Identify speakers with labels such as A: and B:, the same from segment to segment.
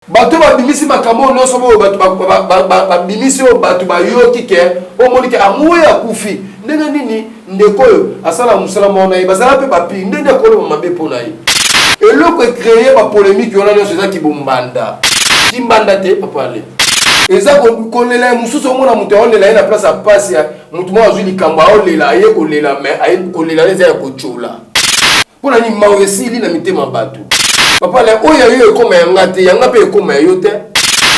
A: Bato babimisi makambo nyonso bo bato babimisi o bato bayoki ke o monike amour ya kufi ndenge nini ndeko yo asala musala mona ye basala pe papi ndenge ko mabe pona ye eloko créer ba polémique yona nyonso za kibombanda kimbanda te papa ale eza ko lela mususu omona muto olela na place a passe ya mutu mo azuli kamba olela aye ko lela mais aye ko lela leza ya ko chola pona ni mawesili na mitema bato papa le oya yo ekoma yanga te yanga pe ekoma yo te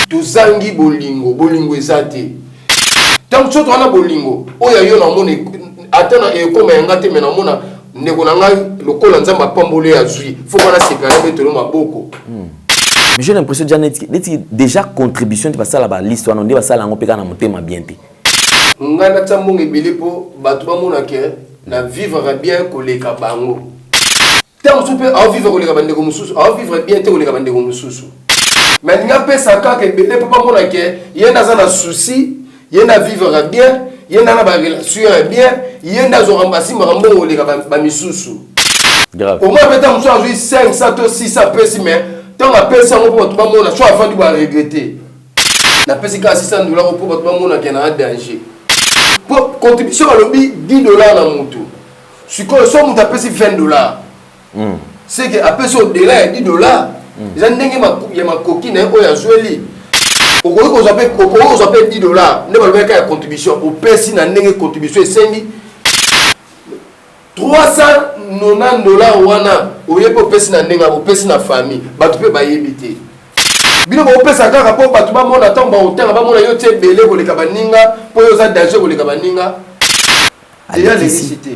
A: tuzangi bolingo ezate tant soto wana bolingo oya yo na mona atana ekoma yanga te mena mona ndeko na ngai lokola nzamba pambole ya zui faut wana separa betolo maboko
B: j'ai l'impression déjà contribution tu passer là-bas l'histoire on dit ça là on peut na motema bien te
A: ngana tambonge bilipo bato bamona ke na vivre bien koleka bango tant tu peux en vivre koleka bandeko mususu en vivre bien te koleka bandeko mususu mais nga pesa kaka ebele papa mona ke yenda za na souci yenda vivre bien yenda na ba relation bien yenda zo rambasi marambo koleka ba misusu
B: grave
A: au moins peut-être mususu azui 500 to 600 pesi mais tant la pesa ngo pour tout mona soit avant de regretter la pesa ka $600 pour tout mona ke na danger pour contribution à lobby $10 na mutu siko so mutu apesi $20 c'est que après ça au-delà $10 ils ndenge ya makokine oya zweli okoki kozape $10 ne balobeka ya contribution au pesi na ndenge contribution esengi $390 wana oyepe opesi na ndenge opesi na famille bato pe bayebi te bino bopesa kaka mpo bato bamona ntango baotanga bamona yo te ebele koleka baninga mpo yo oza danger koleka baninga te alekisi te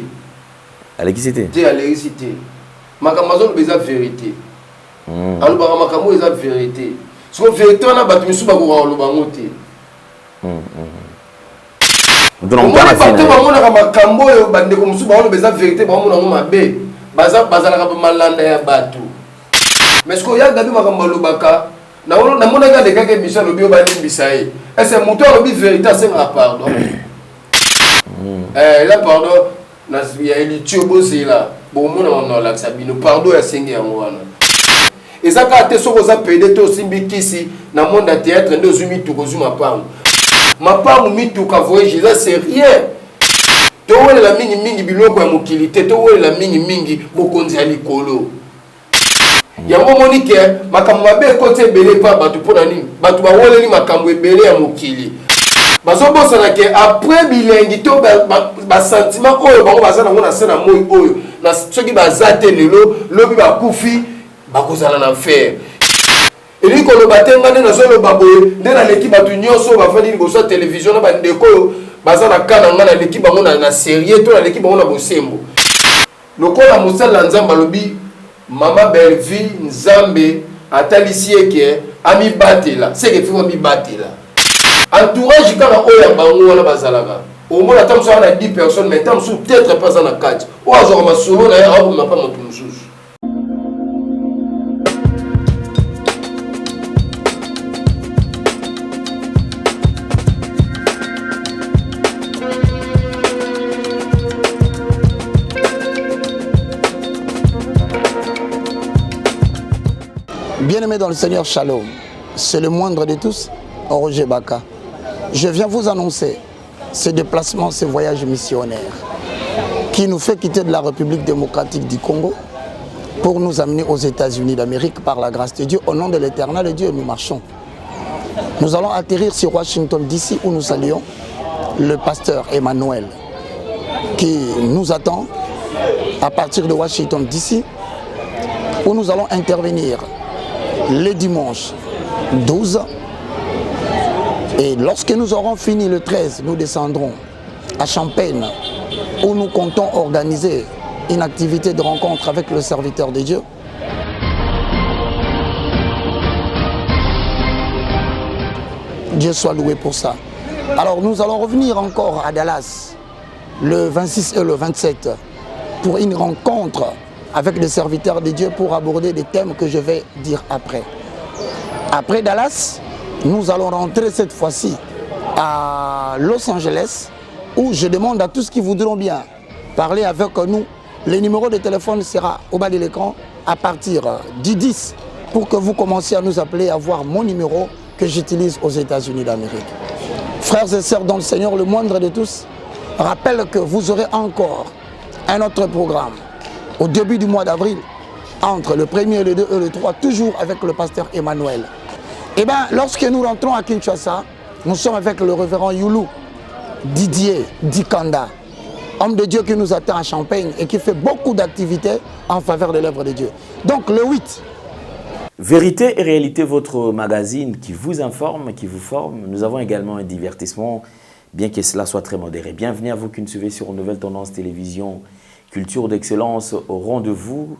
B: alekisi te
A: te alekisi te makambo azoloba eza vérité alobaka makambo eza vérité siko vérité wana bato misusu bakoka koloba yango te bato bamonaka makambo oyo bandeko mosusu baoloba eza vérité bamona yango mabe bazalaka bamalanda ya bato mais siko oyaga bi makambo alobaka namonaki alekaka émission alobi oyo balimbisa ye ese moto alobi vérité asengaka pardon eza pardon ya eliti obozela bomona manolakisa bino pardon ya sengi yango wana eza kaka te soki oza pede te osimbi kisi na monde ya théâtre nde ozwi mituka ozwi mapangu mituka voyage eza c'est rien towelela mingimingi biloko ya mokili te towelela mingimingi bokonzi ya likolo yango moni ke makambo mabe ekoti ebele mpa bato mpona nini bato baweleli makambo ebele ya mokili bazobosana ke après bilengi to basentiment oyo bango baza nango na se na moi oyo soki baza te lelo lobi bakufi bakozala na fer elingi koloba te nga nde nazoloba boye nde naleki bato nyonso bafandi liboso ya télévision na bandeko oyo baza na ka na nga naleki bango na serie to naleki bango na bosembo lokola mosala na nzambe alobi mama Belleville nzambe atalisi eke amibatela seke fiko amibatela entourage kaka oyo ya bango wana bazalaka omona ata mosu na 10 personnes mais ta mosu peut-être pas aza na kati oyo azwaka masolo na ye aoboma mpa moto mosusu.
C: Bien-aimé dans le Seigneur, Shalom, c'est le moindre de tous, Roger Baka. Je viens vous annoncer ce déplacement, ce voyage missionnaire qui nous fait quitter de la République démocratique du Congo pour nous amener aux États-Unis d'Amérique par la grâce de Dieu. Au nom de l'Éternel Dieu, nous marchons. Nous allons atterrir sur Washington DC où nous saluons le pasteur Emmanuel qui nous attend à partir de Washington DC où nous allons intervenir le dimanche 12 et lorsque nous aurons fini le 13, nous descendrons à Champaign où nous comptons organiser une activité de rencontre avec le serviteur de Dieu. Dieu soit loué pour ça. Alors nous allons revenir encore à Dallas le 26 et le 27 pour une rencontre avec les serviteurs de Dieu pour aborder des thèmes que je vais dire après. Après Dallas, nous allons rentrer cette fois-ci à Los Angeles où je demande à tous qui voudront bien parler avec nous. Le numéro de téléphone sera au bas de l'écran à partir du 10 pour que vous commenciez à nous appeler, à voir mon numéro que j'utilise aux États-Unis d'Amérique. Frères et sœurs dans le Seigneur, le moindre de tous, rappelle que vous aurez encore un autre programme au début du mois d'avril, entre le 1er, le 2 et le 3, toujours avec le pasteur Emmanuel. Et bien, lorsque nous rentrons à Kinshasa, nous sommes avec le révérend Youlou Didier Dikanda, homme de Dieu qui nous attend à Champagne et qui fait beaucoup d'activités en faveur de l'œuvre de Dieu. Donc le 8.
B: Vérité et réalité, votre magazine qui vous informe, qui vous forme. Nous avons également un divertissement, bien que cela soit très modéré. Bienvenue à vous qui nous suivez sur Nouvelle Tendance Télévision, culture d'excellence au rendez-vous.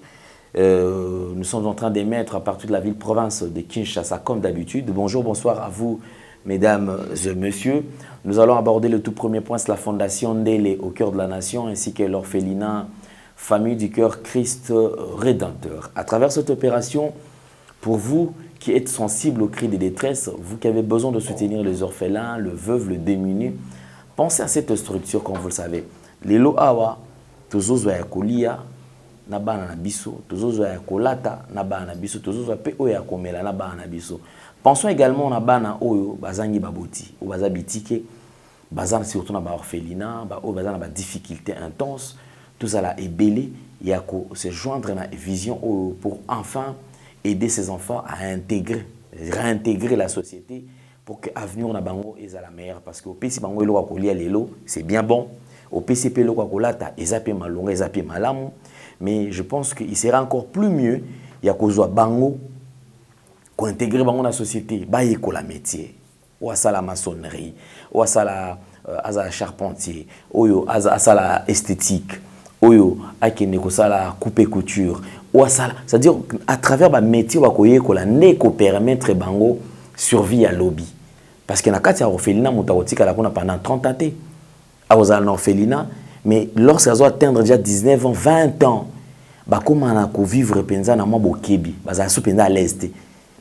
B: Nous sommes en train d'émettre à partir de la ville-province de Kinshasa, comme d'habitude. Bonjour, bonsoir à vous, mesdames et messieurs. Nous allons aborder le tout premier point, c'est la fondation Ndélé au cœur de la nation, ainsi que l'orphelinat Famille du Cœur Christ Rédempteur. À travers cette opération, pour vous qui êtes sensibles aux cris de détresse, vous qui avez besoin de soutenir les orphelins, le veuve, le démuni, pensez à cette structure, comme vous le savez. Les Loawa, Tozozo ya Kolia, Nabana na biso, Tozozo ya Kolata, Nabana na biso, Tozozo ya P.O. ya Komela, Nabana na biso. Pensons également à Bana Oyo, Bazangi Baboti, ou Bazabitike, Bazan surtout na ba orphelinat, ou Bazan na ba difficulté intense, tout ça là est belé, il y a qu'à se joindre à la vision pour enfin aider ces enfants à réintégrer la société pour que l'avenir na bango est à la meilleure. Parce qu'au PC bango elo kolia lelo, c'est bien bon. Au PCP lo kolata, ezapé malonga, ezapé malamu. Mais je pense qu'il sera encore plus mieux, il y a qu'aux bango, qu'on intégrer bango dans la société, bah y la métier, ou à ça la maçonnerie, ou à ça la charpentier, ou à ça la esthétique, ou à la coupe couture, ou à ça, c'est-à-dire à travers le métier, ou à la ne ko permettre bango survie à lobby. Parce que na kati ya orphelinat mutakotika la pendant 30 ans. Aux orphelinat, mais lorsqu'ils ont atteindre déjà 19 ans, 20 ans, bah comment on a vivre penza na mo bokebi, bah ça sous penza à l'est.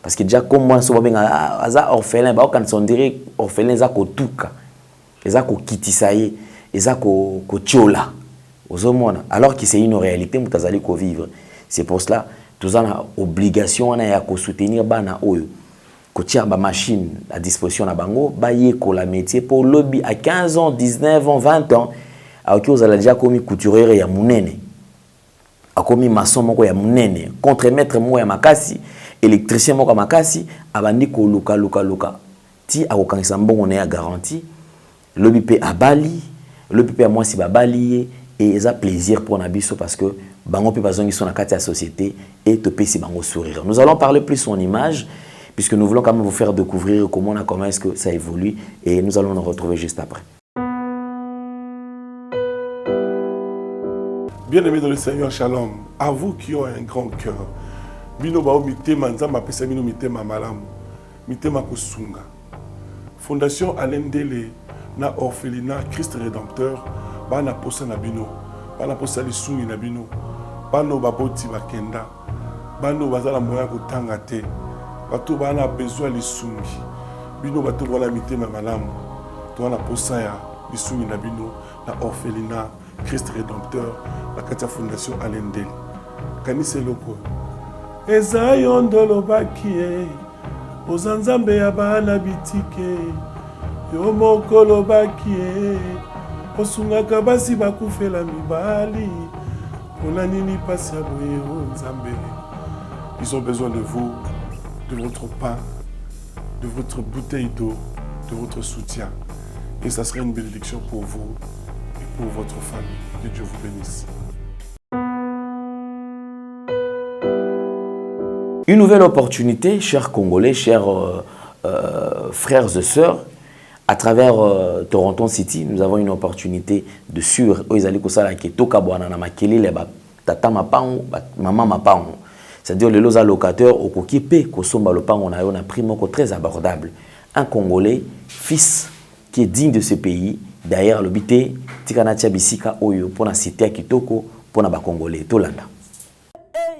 B: Parce que déjà comme moi so ba benga aza orphelin, bah quand on dirait orphelin za ko tuka, za ko kitisaye, za ko tchola. Ozomona, alors que c'est une réalité mutazali ko vivre. C'est pour cela tous on a obligation on a ya ko soutenir bana oyo. Ko tia ba machine à disposition na bango, ba yeko la métier pour lobby à 15 ans, 19 ans, 20 ans. Alors que vous allez déjà commis couturier ya munene. A commis maçon moko ya munene, contre-maître moko ya makasi, électricien moko ya makasi, abandi ko luka. Ti akokangisa mbongo na ya garantie. Lobby pe abali, lobby pe moi si babali et ça plaisir pour nabiso parce que bango pe bazongi son na kati ya société et te pe si bango sourire. Nous allons parler plus son image puisque nous voulons quand même vous faire découvrir comment est-ce que ça évolue et nous allons nous retrouver juste après.
D: Bien-aimés dans le Seigneur, shalom. À vous qui ont un grand cœur. Bino bao mitema nzamba pesa bino mitema malamu. Mitema kosunga. Fondation Alain Ndélé na orphelinat Christ Rédempteur bana posa na bino. Bana posa lisungi na bino. Bano baboti bakenda. Bano bazala moya kotanga te. Bato bana besoin lisungi. Bino bato wala mitema malamu. To wana posa ya lisungi na bino na orphelinat Christ Rédempteur, la Katia Fondation Alain Ndélé. Kanise loko. Eza yondolo bakie, ozanzambe ya bana bitike, yo mokolo bakie, osungaka basi bakufela mibali, pona nini pasi ya boye o nzambe. Ils ont besoin de vous, de votre pain, de votre bouteille d'eau, de votre soutien. Et ça serait une bénédiction pour vous. Pour votre famille. Que Dieu vous bénisse.
B: Une nouvelle opportunité, chers Congolais, chers frères et sœurs, à travers Toronto City, nous avons une opportunité de sur c'est-à-dire les allocateurs au kokipe kosomba le pango na yo na prix moko très abordable. Un Congolais, fils qui est digne de ce pays. D'ailleurs, le bité, tikana tia bisika oyo pona cité ya kitoko pona ba Congolais tolanda.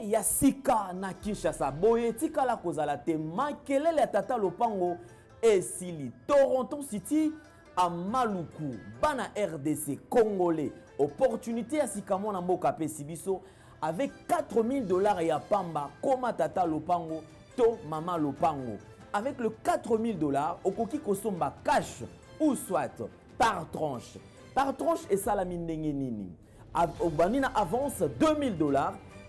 E: Ya sika na Kinshasa boye tikala kozala te makelele tata lopango esili Toronto City à Maluku bana RDC Congolais opportunité ya sika mona mboka pe sibiso avec $4000 ya pamba koma tata lopango to Mama Lopango. Avec le 4000 $, okoki kosomba cash ou soit par tranche. Par tranche et salamine nini. Obanina avance 2000 $.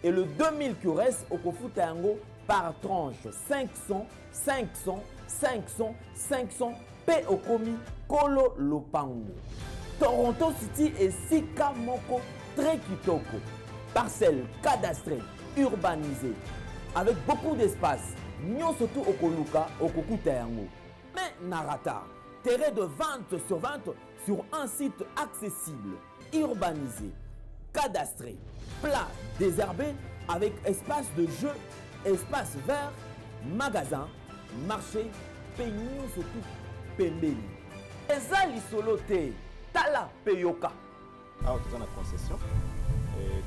E: Et le 2000 qui reste, okofuta yango par tranche. 500, 500, 500, 500. P okomi Kolo Lopango. Toronto City et Sika Moko très kitoko. Parcelle cadastrée, urbanisée, avec beaucoup d'espace. Nyon surtout okoluka, okokuta yango. Mais narata, terrain de vente sur un site accessible, urbanisé, cadastré, plat, désherbé, avec espace de jeu, espace vert, magasin, marché, peignon surtout pembeli. Eza lisolo te, tala peyoka.
F: Ah, tu as une concession,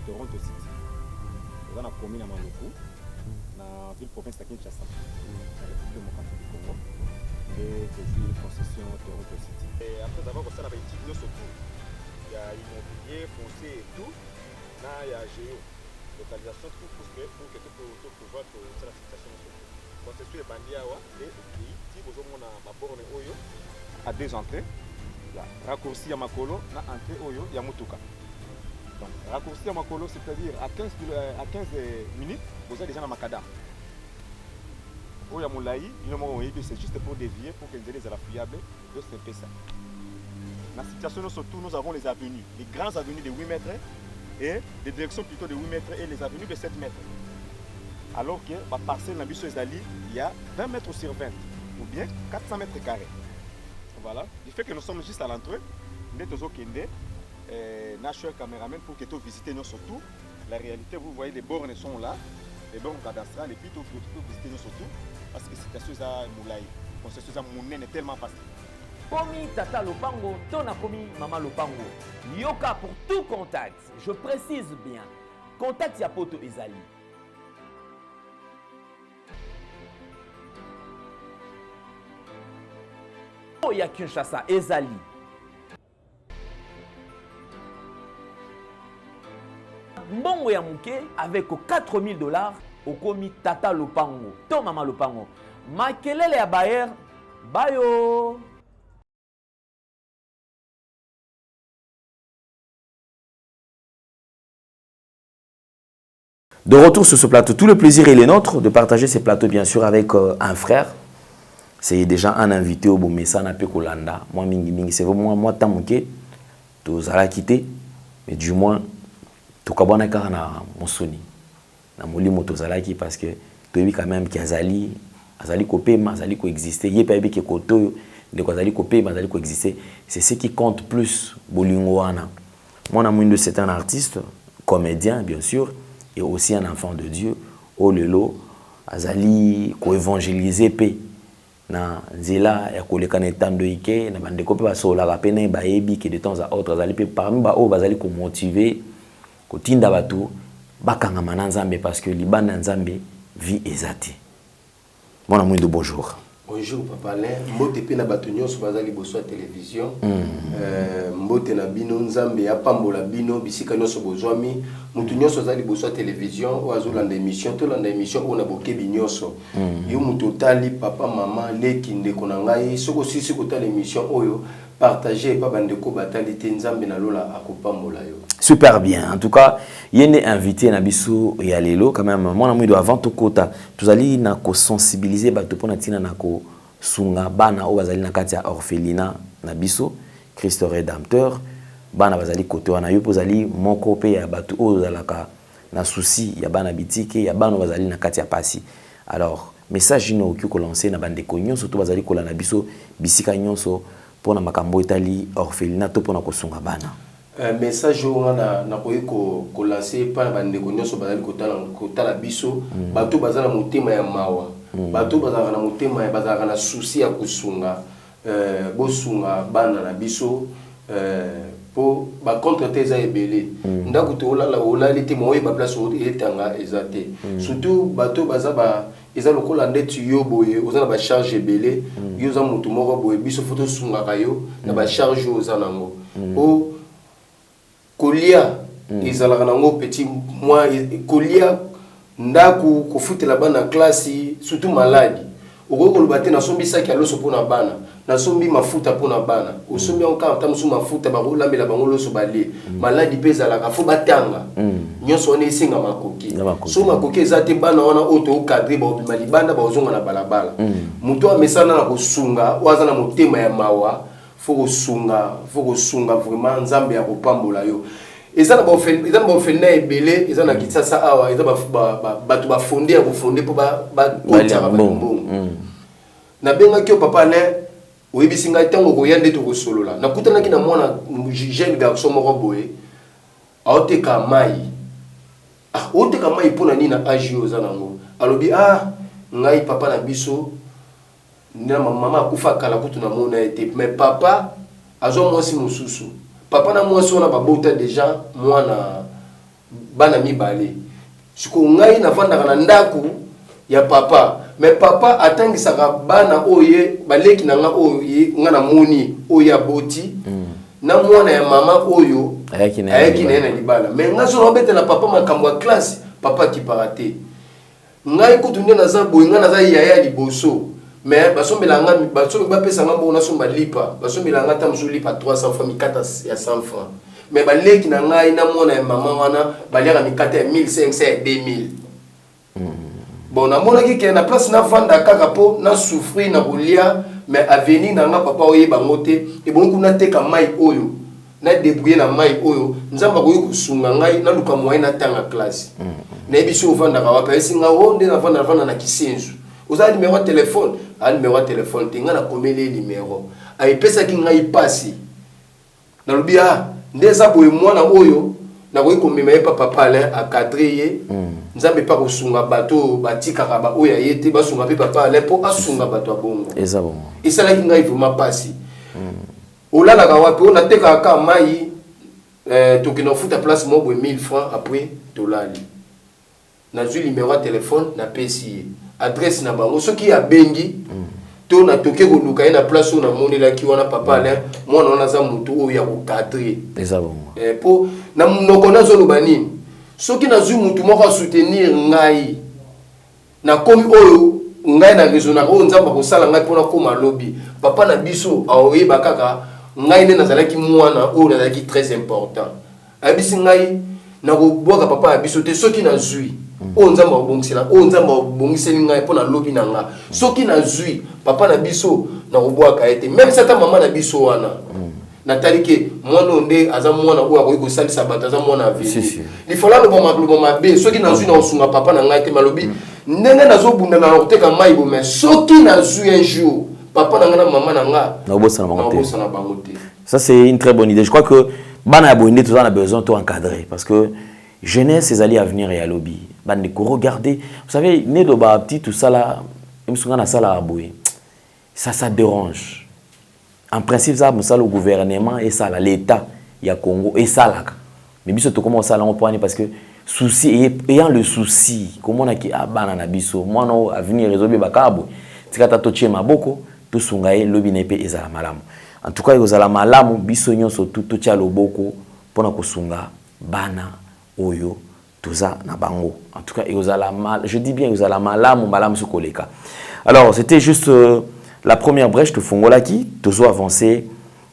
F: Toronto City. Tu as une commune à Maloko, dans la ville province de Kinshasa, dans la République démocratique du Congo. Et c'est une concession Toronto City. Et après avoir fait la petite vidéo surtout, il y a immobilier, foncier et tout. Là, il y a géo, localisation, tout pour que tu puisses pouvoir la situation. Concession est bandit et si vous avez ma borne à 2 entrées. Raccourci à Makolo, na entrée Oyo, il y a Mutuka. Donc, raccourci à Makolo, c'est-à-dire à 15 minutes, vous êtes déjà dans Makada. Oya Moulaï, c'est juste pour dévier, pour que les ailes fiables, c'est un peu ça. La situation, surtout, nous avons les avenues, les grandes avenues de 8 mètres et des directions plutôt de 8 mètres et les avenues de 7 mètres. Alors que la parcelle dans Bisso Ezali, il y a 20 mètres sur 20, ou bien 400 mètres carrés. Voilà. Du fait que nous sommes juste à l'entrée, nous sommes au caméraman pour que tu visites nous surtout. La réalité, vous voyez, les bornes sont là, les bornes cadastrales, et puis tu peux visiter nous surtout, parce que c'est quelque chose à Moulaï. C'est quelque chose à Mounen est tellement facile.
E: Komi Tata Lopango, Tona Komi Mama Lopango. Yoka pour tout contact, je précise bien, contact Yapoto Ezali. Ya Kinshasa, Ezali. Mbongo ya muke avec 4000 $, okomi Tata Lopango, to Mama Lopango. Makelele ya Bayer, bayo.
B: De retour sur ce plateau, tout le plaisir est le nôtre de partager ces plateaux bien sûr avec un frère. C'est déjà un invité au Bomessa na Pekolanda. Moi, c'est vraiment moi, Tamuke, tu as quitté, mais du moins, tu as na Monsoni. Na Molimo, tu as quitté parce que tu as vu quand même qu'il y a Azali Kopé, Azali coexister. Il y a pas que Koto, de Azali Kopé, Azali coexister. C'est ce qui compte plus, Bolingoana. Moi, c'est un artiste, comédien, bien sûr, et aussi un enfant de Dieu. Oh lelo, Azali co-évangéliser paix. Na nzela ya kolekana tando ike na bandeko pe basola ka pena ba yebi que de temps à autre azali pe parmi ba o bazali ko motiver ko tinda batu bakanga mananzambe parce que libanda nzambe vie ezati. Mon ami de bonjour.
A: Bonjour papa Alain, mbote pe na batu nyonso bazali boso télévision. Mbote na bino nzambe ya pambola bino bisika nyonso bozwami mutu nyonso azali boso télévision o azolanda émission to landa émission ona bokebi nyonso. Yo mutu tali papa mama leki ndeko na ngai soko sisi ko tali émission oyo partager pa bandeko batali te nzambe na lola akopambola yo.
B: Super bien. En tout cas, il est invité na biso ya lelo quand même. Mon ami de avant to kota, tu allez na ko sensibiliser bato pona tina na ko sunga bana o bazali na kati ya orphelinat na biso Christ rédempteur bana bazali kote wana yo pozali moko pe ya bato o zalaka na souci ya bana bitike ya bana bazali na kati ya pasi. Alors, message ino ki ko lancer na bande ko nyonso to bazali ko la na biso bisika nyonso pona makambo etali orphelinat to pona ko sunga bana.
A: Message wana na ko lancer pa bande ko nyonso bazali kotala biso bato bazala motema ya mawa bato bazala na motema ya bazala na souci ya kusunga bosunga bana na biso po ba contre teza ebele ndako to la liti moye ba place etanga ezate surtout bato bazaba eza lokola ndeti yo boye ozana ba charge ebele yo za mutu moko boye biso photo sunga kayo na ba charge ozana ngo o kolia ezalaka nango petit moi kolia ndaku kofutela bana classe surtout maladi oko koloba te nasombisaki aloso mpona bana nasombi mafuta mpona bana osombi encore ta mosusu mafuta bakolambela bango loso balie maladi mpe ezalaka fo batanga nyonso wana esenga makoki so makoki eza te bana wana oyo tookadre baobima libanda baozonga na balabala moto amesana na kosunga oyo aza na motema ya mawa fo kosunga vraiment nzambe ya kopambola yo eza na baofenda ebele eza na Kinshasa awa eza bato bafonde ya kofonde mpo bakotiaka bato mbongo nabengaki yo papa ale oyebisi ngai ntango koya nde tokosolola nakutanaki na mwana jeune garçon moko boye aoteka mai oteka mai mpona nini na age oyo oza nango alobi ngai papa na biso na mama akufa kala kutu na mona ete mais papa azwa mwasi mosusu papa na mwasi wana babota deja mwana bana mibale siko ngai navandaka na ndako ya papa mais papa atangisaka bana oye baleki na nga oye nga na moni oyo aboti na mwana ya mama oyo ayaki na ye na libala mais nga so nabetela papa makambo ya classe papa akipaka te ngai kutu nde naza boye nga naza yaya liboso mais basombela nga bapesa nga mbongo nasomba lipa basombela nga ta mosusu lipa 300 francs mikata ya 100 francs mais baleki na ngai na mwana ya mama wana baliaka mikata ya 1500 ya 2000 bon namonaki ke na place navanda kaka mpo na souffrir na kolia mais avenir na nga papa oyeba ngo te ebongi kuna teka mai oyo na débrouiller na mai oyo nzamba koyi kosunga ngai naluka moyen natanga classe nayebi so ovandaka wapi ayesi nga o nde navanda na Kisenzu oza numéro ya telefone numéro ya telefone te nga nakomeli numéro ayepesaki ngai pasi nalobi nde eza boye mwana oyo nakoki komema ye papa ale akadre ye nzambe pa kosunga bato batikaka baoyo aye te basunga mpe papa ale mpo asunga bato ya bongo esalaki ngai vraiment pasi olalaka wapi oyo natekaka ka mai tokende kofuta place moko boye 1000 francs après tolali nazwi numéro ya telefone napesi ye adresse na bango soki abengi to natoke koluka ye na place oyo namonelaki wana papa ale mwana wana aza motu oyo ya kokadre mpo na monoko nazoloba nini soki nazwi motu moko asoutenir ngai nakomi oyo ngai na raisonnaka oyo nzambe akosala ngai mpona koma lobi papa na biso aoyeba kaka ngai nde nazalaki mwana oyo nazalaki très important ayebisi ngai nakobwaka papa ya biso te soki nazwi oyo nzambe abongisela oyo nzambe abongiseli ngai mpona lobi na nga soki nazwi papa na biso nakobwaka ye te même sata mama na biso wana natali ke mwana onde aza mwana oyo akoki kosalisa bato aza mwana aveni lifola loba mabe soki nazwi na kosunga papa na ngai te malobi ndenge nazobunda na koteka mai bo mais soki nazwi un jour papa na ngai na mama na nga
B: nakobosana
A: bango te.
B: Ça c'est une très bonne idée. Je crois que bana ya boyende tout ça on a besoin de encadrer parce que jeunesse ces alliés à venir et à lobby bande ko regarder vous savez né do ba petit tout ça là imsunga na sala aboye ça dérange. En principe, ça, le gouvernement et ça, l'État, il y a Congo et ça là. Mais biso to comment ça là on prend parce que souci ayant le souci comment on a qui banana biso moi non à venir résoudre bakabo tikata to chema boko to sungaye lobi nepe ezala malamu. En tout cas ezala malamu biso nyonso to tia loboko pona kosunga bana oyo toza na bango. En tout cas ezala mal je dis bien ezala malamu su koleka. Alors c'était juste la première brèche de Fongolaki, toujours avancé,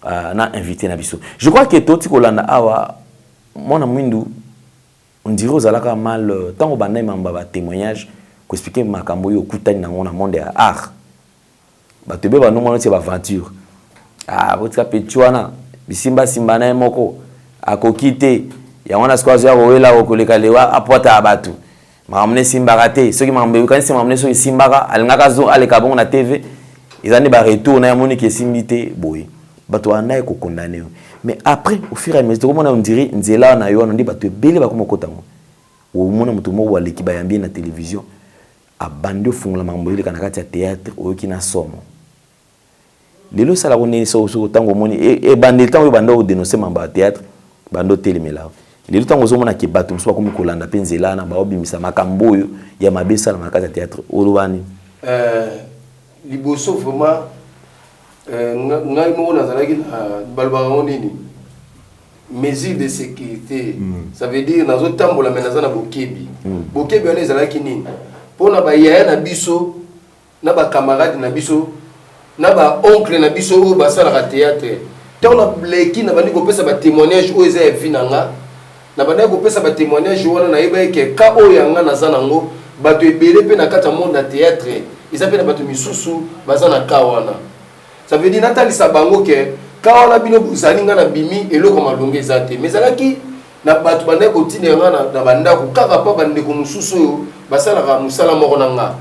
B: na invité Nabiso. Je crois que Toti Kolanda Awa, mon ami, on dirait aux alaka mal, tant au banay mamba témoignage, qu'on explique ma camboy au koutani dans mon monde à art. Bah tu peux pas nous montrer aventure. Votre capituana, bisimba simbana moko, à kokite, ya wana squazer oela okoleka lewa apota abatu. Ma amené simbarate, ceux qui m'ont quand c'est m'amené sur simbara, alingaka zo aleka bon na TV. Ils ont des retours, na moni qui est simité, boy. Bato anaye ko condamné. Mais après, au fur et à mesure, comment on dirait, nzela na yo, on dit bato belé ba comme kotango. Ou mona mutu mo wa l'équipe ya bien na télévision. Abando fungula mamboyele kana kati ya théâtre oyo kina somo. Lelo sala kone so tango moni e bande tango bando o dénoncer mamba théâtre, bando télémela. Lelo tango zo mona ke bato mso ko kolanda pe nzela na ba obimisa makambo oyo ya mabesa na makati ya théâtre olobani.
A: Liboso vraiment ngai mo nazalaki na balbanga nini mesure de sécurité. Ça veut dire dans autre temps la menace na bokebi. Bokebi on est qui nini. Pour na ba yaya na biso, na ba camarade na biso, na ba oncle na biso ou ba sala théâtre. Tant na bleki na bandi ko pesa ba témoignage o eza vinanga. Na bandi ko pesa ba témoignage wana na yeba ke ka o yanga na zanango bato ebele pe na kata monde na théâtre. Ils appellent bato misusu bazana ka wana. Ça veut dire natali sabango ke ka wana bino buzalinga na bimi eloko malonge zate. Mais alaki na bato bande ko tinenga na banda ko kaka pa bande ko mususu yo basala ka musala moko nanga.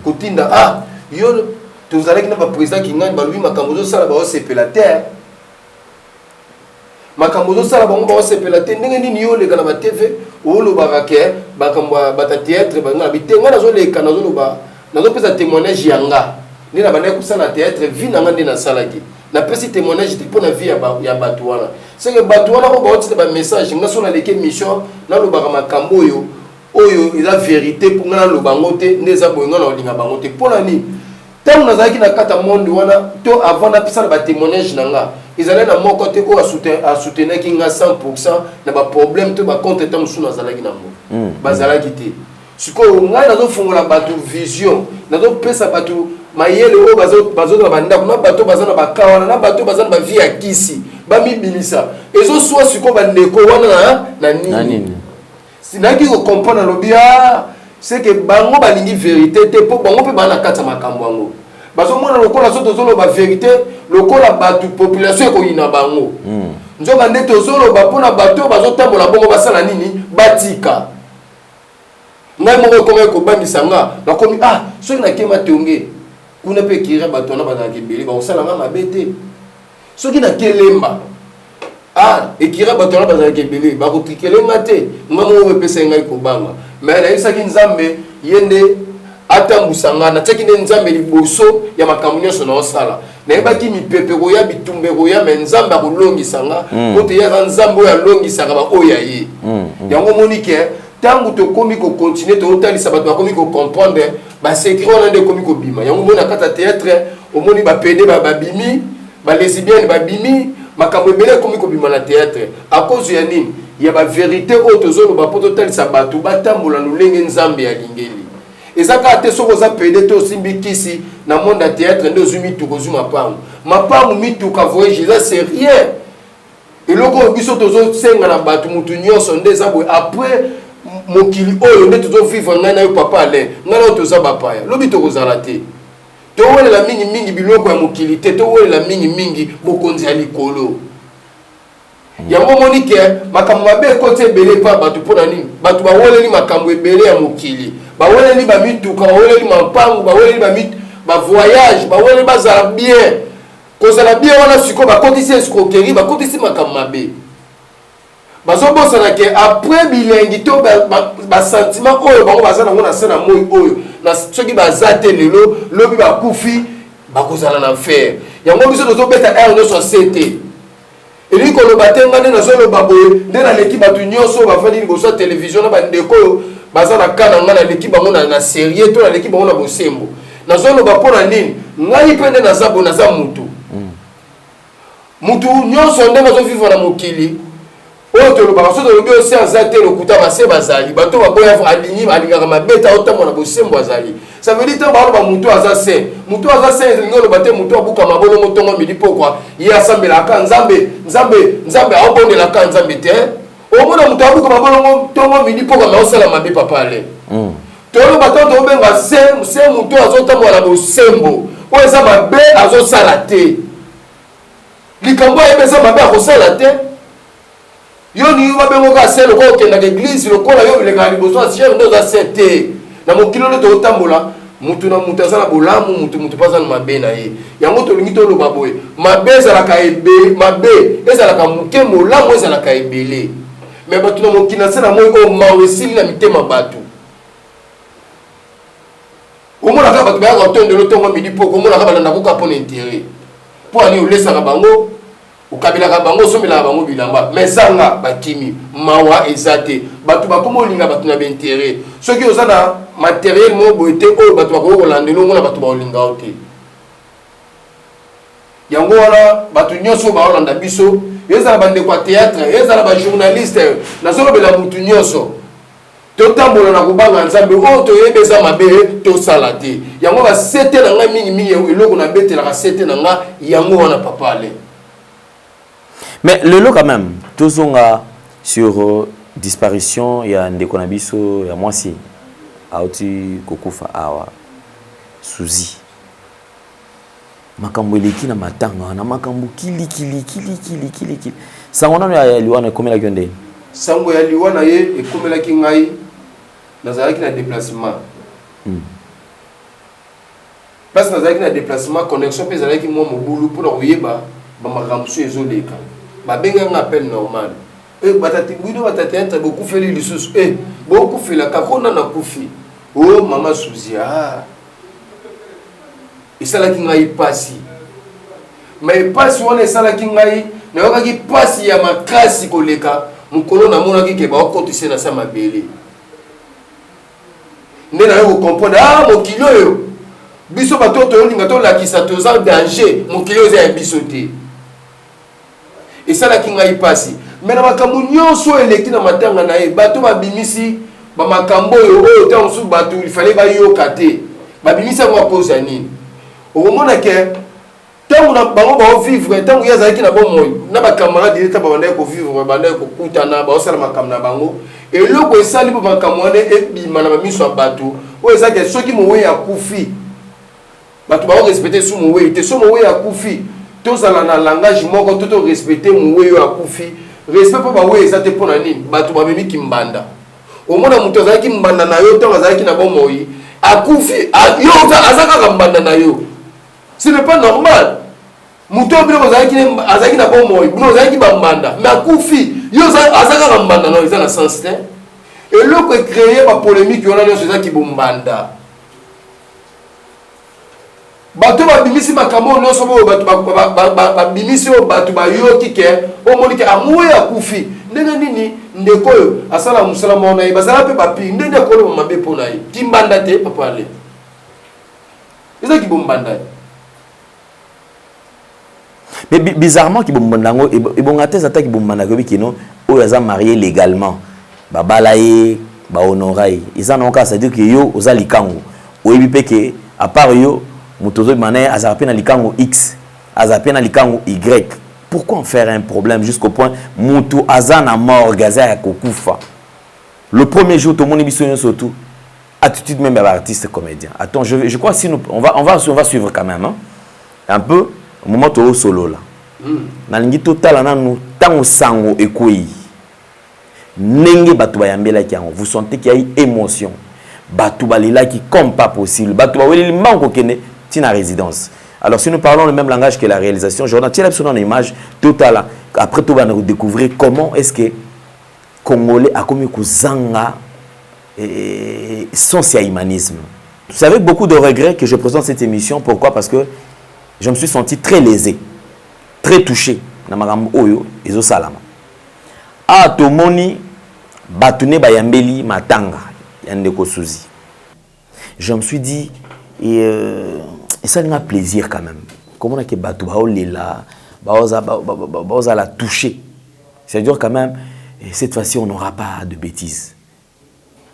A: Kotinda yo tozalaki na ba président kinga ba lui makambo zo sala ba sepela terre. Makambo zo sala bango ba sepela terre ndenge nini yo le kana ba TV o lo ba ke bakambo bata théâtre ba na bitenga na zo le kana zo lo ba na zo pesa témoignage yanga ni na bande ko sala théâtre vie na ngande na salaki na pesi témoignage pour na vie ya bato wana c'est que bato wana ko ba otisa ba message nga so na leke mission na lo ba makambo yo oyo eza vérité pour nga lo bango te ndeza boyanga na olinga bango te pour na ni tant na zaki na kata monde wana to avant na pesa ba témoignage nanga izala na moko te ko a soutenir ki nga 100% na ba problème to ba contre temps sous na zalaki na mo bazalaki te siko ngai nazo fungola bato vision nazo pesa bato mayele o bazo na banda na bato bazana bakawana na bato bazana ba vie akisi ba mibilisa ezo soit siko bandeko wana na nini sinaki ko comprendre lobia c'est que bango balingi vérité te po bango pe bana kata makambo ngo bazo mona lokola so tozolo ba vérité lokola bato population ko ina bango nzoka nde tozolo ba pona bato bazo tambola bongo basala nini batika ngai moko koma ko bangisa nga nakomi soki na kema tonge kuna pe kira bato na bana kebeli ba osala nga mabete soki na kelemba ekira bato na bana kebeli ba ko tikele ngate ngamo we pesa ngai ko banga mais na isaki nzambe yende atambusanga na teki ne nzambe liboso ya makambo nyonso na osala na yebaki mipepe koya bitumbe koya me nzambe akolongisanga kote ya nzambe oyo alongisaka ba oya ye yango moni ke tangu to komi ko continuer to otalisa bato bakomi ko comprendre ba secret on ande komi ko bima yango mona kata théâtre omoni ba pede ba bimi ba lesbienne ba bimi makambo ebele komi ko bima na théâtre à cause ya nini ya ba vérité o tozolo ba poto talisa bato batambola lolenge nzambe ya lingeli ezaka te soko za pede to simbi kisi na monde ya théâtre ndo zumi tukozu mapangu mituka voyage ça c'est rien eloko biso tozo senga na bato mutu nyonso ndeza boy après mokili oyo nde tozo vivre ngai na yo papa ale ngai na toza bapaya lobi tokozala te towelela mingi biloko ya mokili te towelela mingi bokonzi ya likolo yango moni ke makambo mabe ekoti ebele pa bato mpona nini bato baweleli makambo ebele ya mokili baweleli bamituka baweleli mapangu baweleli bavoyage baweleli bazala bien kozala bien wana siko bakotisi escroquerie bakotisi makambo mabe bazobosana ke après bilengi to basentiment oyo bango baza nango na se na moi oyo na soki baza te lelo lobi bakufi bakozala na fer yango biso tozobeta r nyonso ase te elingi koloba te nga nde nazoloba boye nde naleki bato nyonso bafandi liboso ya télévision na bandeko oyo baza na ka na nga naleki bango na serie to naleki bango na bosembo nazoloba mpo na nini ngai mpe nde naza boye naza mutu nyonso nde nazovivre na mokili oyo tolobaka so tolobi osi aza te lokuta base bazali bato baboya alingaka mabeta otambo na bosembo azali ça veut dire ntango baloba mutu aza se elingi oloba te mutu abuka mabolongo ntongo midi pokwa ye asambelaka nzambe aobondelaka nzambe te omona mutu abuka mabolongo ntongo midi pokwa me osala mabe papa ale toloba ntango tobenga se mutu azotambola na bosembo oyo eza mabe azosala te likambo ayeba eza mabe akosala te yo ni babengoka se lokola okendaka eglise lokola yo bilengaka liboso ya siere nde oza se te na mokili oyo tootambola mutu na mutu aza na bolamu mutu mpe aza na mabe na ye yango tolingi toloba boye mabe ezalaka moke molamu ezalaka ebele me bato na mokili na se na moi oyo mawa esili na mitema bato omonaka bato bayaka otondela otongo midi poko omonaka balandakoka mpo na intere mpo ani olesaka bango okabelaka bango osomelaka bango bilamba me zanga bakimi mawa eza te bato bakoma olinga bato na baintere soki oza na materiel moko boye te oyo bato bakoki kolandela ongo na bato baolinga o te yango wana bato nyonso baolanda biso ezala bandeko ya théâtre ezala bajournaliste nazolobela mutu nyonso totambola na kobanga nzambe oyo toyebi eza mabe tosala te yango basete na ngai mingimingi eloko nabetelaka sete na nga yango wana papa ale.
B: Mais le lot quand même tozonga sur disparition ya ndeko na biso ya mwasi auti kokufa awa Suzi makambo eleki na matanga na makambo kili sango nano ya liwana ekomela nde
A: sango ya liwana ye ekomelaki ngai nazalaki na déplacement parce que nazalaki na déplacement connexion mpe ezalaki mwa mobulu mpona koyeba bamakambo so ezoleka babenganga appel normal batati bwino batati ete bokufeli lisusu bokufela kakona na kufi o mama Suzi esalaki ngai pasi mais pasi wana esalaki ngai nayokaki pasi ya makasi koleka mokolo namonaki ke baokotise na sa mabele nde nayo kokomprendre mokili oyo biso bato toyolinga tolakisa toza danger mokili oyo eza ya biso te esalaki ngai pasi mais na makambo nyonso eleki na matanga na ye bato babimisi bamakambo oyo ntango mosusu bato ifale bayoka te babimisi yango akoza nini okomona ke ntango na bango baovivre ntango ye azalaki na bomoi na bakamarade ye ta babandaki kovivre bandaki kokutana baosala makambo na bango eloko esali mpo makambo wana ebima na bamiso ya bato oyo ezaki soki mowei akufi bato baorespecte su mowei te so mowei akufi tozala na langage moko to torespecte mowei oyo akufi respect mpo bawei eza te mpo na nini bato babemiki mbanda omona moto azalaki mbanda na yo ntango azalaki na bomoi akufi yo aza kaka mbanda na yo. Ce n'est pas normal. Muto bino azaki na bomoi, bino azaki bambanda, mais akufi, yo azaka bambanda non, ils ont un sens te. Et loko créer ba polémique yona nyonso ezaki bombanda. Bato ba bimisi makambo nyonso bo bato ba bimisi o bato ba yoki ke o monike amoye akufi. Ndenge nini ndeko yo asala musala mona ye bazala pe papi ndenge ko lo mabe pona ye. Timbanda te papa ale. Ezaki bombanda.
B: Mais bizarrement qui bombandango et bon attaque qui bombandango qui non ou ils ont marié légalement babalaye ba honoraye ils en ont cas c'est à dire que yo oza likango ou ebipe que à part yo mutozo mané azapena likango X azapena likango Y pourquoi en faire un problème jusqu'au point mutu azana mort gaza ya kokufa le premier jour tout le monde biso surtout attitude même à artiste comédien attends je crois si nous on va suivre quand même hein? Un peu au moment où solo là nalingi total nanu tango sango ekoi nenge batu bayambela kiango vous sentez qu'il y a eu émotion batu balila qui comme pas possible batu baweli manko kene tina résidence. Alors si nous parlons le même langage que la réalisation je retire absolument une image totale après tout va nous découvrir comment est-ce que congolais a commis kuzanga sans humanisme. Vous savez beaucoup de regrets que je présente cette émission. Pourquoi? Parce que je me suis senti très lésé, très touché. Oyo, ezo salama. Ah, tomoni, batune bayambeli matanga, yandeko Suzi. Je me suis dit, et ça m'a plaisir quand même. Comment est-ce que batou baolela, baoza la toucher. C'est-à-dire quand même, cette fois-ci, on n'aura pas de bêtises.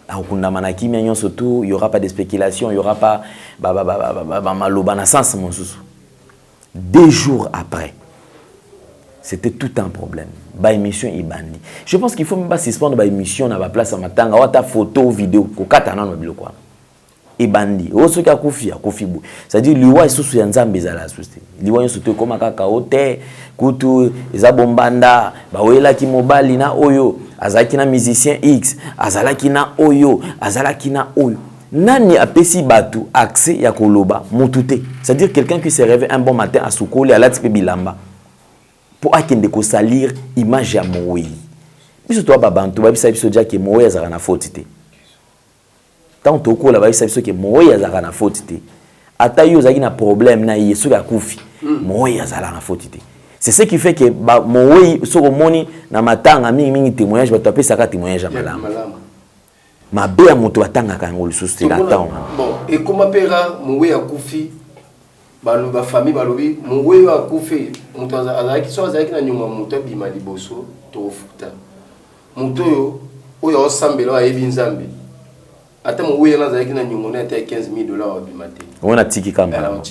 B: Il n'y aura pas de spéculation, il n'y aura pas de sens. 2 jours après, c'était tout un problème. Ba émission est bannie. Je pense qu'il faut même pas suspendre ba émission na ba place à matanga ou ta photo vidéo ko katana no biloko. Et bandi. O so ka kofi bu. C'est-à-dire liwa isusu ya nzambe ezala suste. Liwa nso to koma kaka hote kutu eza bombanda ba wela ki mobali na oyo azalaki na musicien X azalaki na oyo azalaki na oyo. Nani apesi batu accès ya koloba mutute. C'est-à-dire quelqu'un qui se réveille un bon matin à Soukoli à l'atpe bilamba pour akende ko salir image ya moyi. Biso to babantu babisa biso dia ke moyi azaka na faute te. Tant to ko la babisa biso ke moyi azaka na faute te. Ata yo zaki na problème na yesu ka kufi. Moyi azala na faute te. C'est ce qui fait que moyi soko moni na matanga mingi témoignage bato apesa ka témoignage malamu. Ma bea moto atanga kango lisusu te la temps.
A: Bon, et comment pera mowe akufi ba famille balobi mowe wa kufe mutu azalaki so azalaki na nyuma mutu abima liboso to futa mutu yo oyo osambela ayebi nzambe ata mowe na azalaki na nyuma na ata $15,000 abima te
B: on tiki kambala
A: mo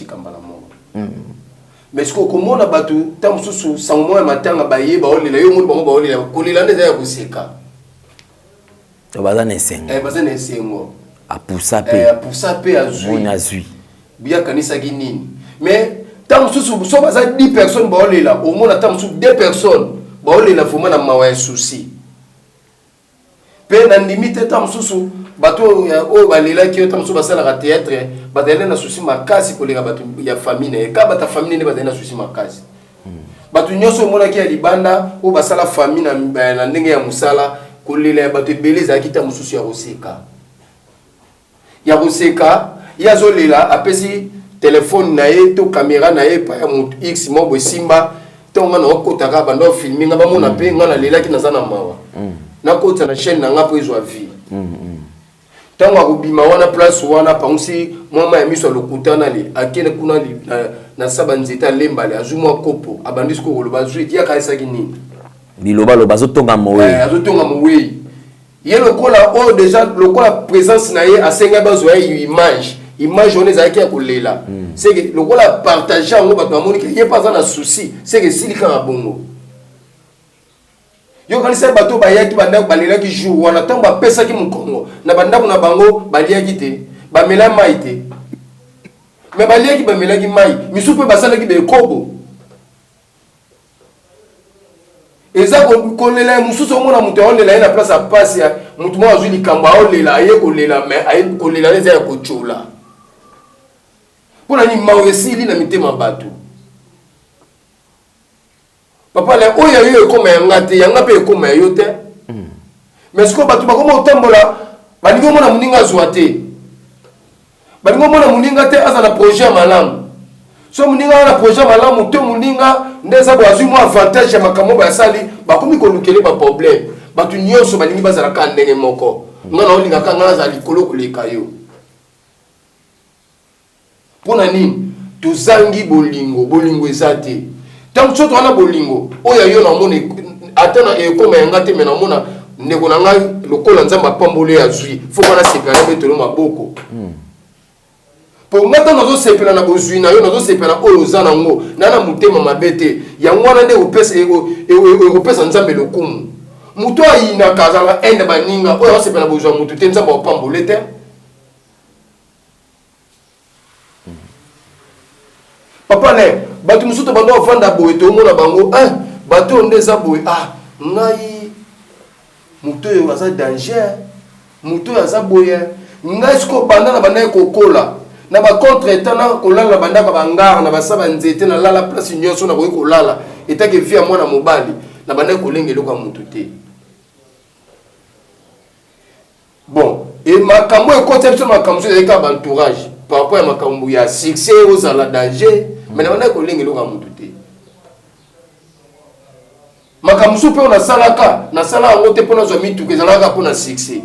A: mais ce que komona batu tamususu sango ya matanga bayeba olela yo mundu bango baolela kolela ndeza ya kuseka
B: bazana esengo
A: bazana esengo
B: apusa pe
A: azui
B: mona zui
A: biya kanisa ki nini mais tamususu so baza 10 personnes baolela au moins tamususu 2 personnes baolela fuma na mawa souci pe na limite tamususu bato o balela ki tamususu basala ka théâtre badele na souci makasi kolega bato ya famille ka bata famille ne badele na souci makasi bato nyoso mona ki ya libanda o basala famille na ndenge ya musala kolela bato beleza akita mususu ya koseka yazo lela apesi téléphone na ye to caméra na ye pa ya mutu x mobo simba to ngana okotaka bando filmer nga bamona pe ngana lela ki nazana mawa na kota na chaîne na nga po ezwa vie tango akobima wana place wana pangusi mwama ya miso lokutana le akene kuna na saba nzeta lembale azumwa kopo abandisi ko koloba zwi ya kaisaki nini
B: biloba lo bazotonga mowe
A: azotonga mowe ye lokola o déjà lokola présence na ye asenga bazwa image on ezaki ya kolela c'est que lokola partager ngo bato amoni ke ye pas na souci c'est que silika na bongo yo kanisa bato bayaki banda balelaki jour wana tango bapesa ki mukongo na bandako na bango baliaki te bamela mai te mais baliaki bamelaki mai misu pe basalaki bekobo eza kolela mususu omona mutu aolela ye na place ya pasi ya mutu moko azwi likambo aolela aye kolela mais aye kolela eza ya kocola mpona ni mawa esili na mitema bato papa le oyo yo ekoma yanga te yanga mpe ekoma ya yo te mais sikoyo bato bakoma otambola balingi omona moninga azwa te balingi omona moninga te aza na projet ya malamu so moninga aza na projet ya malamu to moninga nde eza boazwi mwa avantage ya makambo bayasali bakomi kolukele baproblème bato nyonso balingi bazalaka ndenge moko nga na olingaka nga naza likolo koleka yo mpona nini tozangi bolingo eza te tango so towana bolingo oyo yo namona ata na ekoma yanga te me namona ndeko na ngai lokola nzambe apamboli azwi fo wana sepela betolo maboko po ngata nazosepela na bozwi na yo nazosepela oyo oza nango na motema mabe te yango wana nde ekopesa nzambe lokumu moto ayinaka azalaka ende baninga oyo azosepela na bozwa motu te nzambe apambole te papa le bato mosusu bando avanda boye tomona bango bato nde eza boye ngai moto oyo aza danger moto oyo aza boye ngai siko banda na banda kokola na bacontretemps na kolala na bandaka bangara na basaba nzete na lala place nyonso na boye kolala etake vie ya mwana mobali na banda kolenga eloko ya motu te bon e makambo ekota biso makambo so ezalika baentourage par rapport ya makambo ya succès ozala danger mais na banda kolenga eloko ya motu te makambo so mpe nasala yango te mpo nazwa mituka ezalaka mpo na succès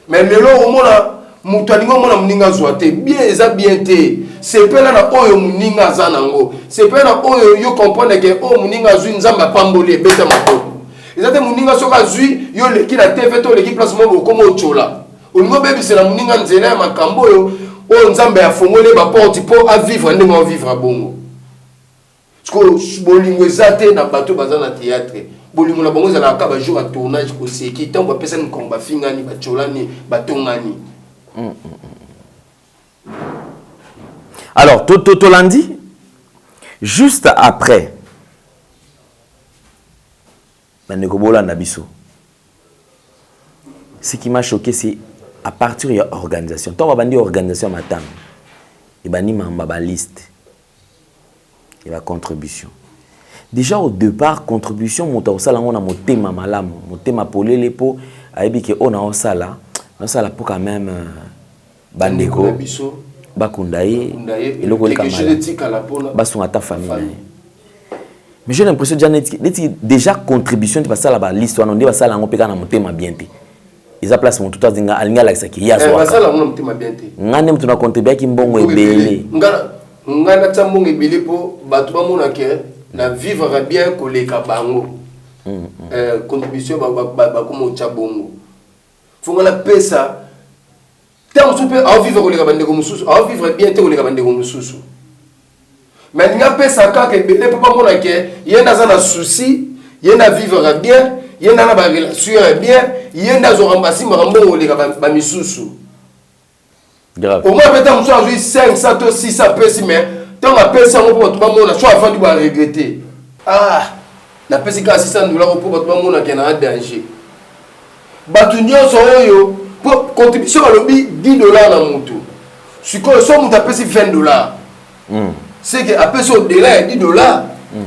A: mais lelo omona mutu alingi omona moninga azwa te bien eza bien te sepela na oyo moninga aza nango sepela na oyo yo comprendre ke oyo moninga azwi nzambe apamboli ebeta maboko eza te moninga soki azwi yo leki na tv to oleki place moko okoma ocola olingi obebisela moninga nzela ya makambo oyo nzambe afongoli baporte mpo avivre ndenge avivre bongo siko bolingo eza te na bato baza na théâtre bolingo na bango ezalaka bajour ya tournage koseki ntango bapesani nkongo bafingani bacolani batongani.
B: Alors, Tolandi, juste après, ce qui m'a choqué, c'est à partir de l'organisation. Tant qu'on a dit organisation, il y a une liste, il y a une contribution. Déjà au départ, contribution, on a un thème malam, un thème pour les lépo, on a un sala. Non, ça là pour quand même bandeko bakundaye et le collègue basunga ta famille. Mais j'ai l'impression déjà contribution de passer là-bas l'histoire on dit ça là on peut quand même monter ma bien. Eza place mon tout azinga alinga la saki ya
A: soa. Ça la mon petit ma bien té.
B: Ngane mtu na contribuer ki mbongo ebele.
A: Ngana tsa mbongo ebele po batu ba mona ke na vivre bien koleka bango. Contribution ba komo cha bongo. Faut la pesa. Tant soupe à vivre koleka bande ko mususu, à vivre bien te koleka bande ko mususu. Mais il n'y a pas ça quand que bébé papa mon a que il y a un souci, il y a vivre bien, il y a une relation bien, il y a un remplacement mambo les ba misusu.
B: Grave.
A: Au moins peut-être on soit 500 ou 600 pesos mais tant la pesa on peut pas mon soit avant de regretter. Ah, la pesa ka $600 pour pas mon a que na danger. Batu nyonso oyo pour contribution à lobby $10 na mutu. Si ko so mutu pesa $20. C'est que après ce délai $10,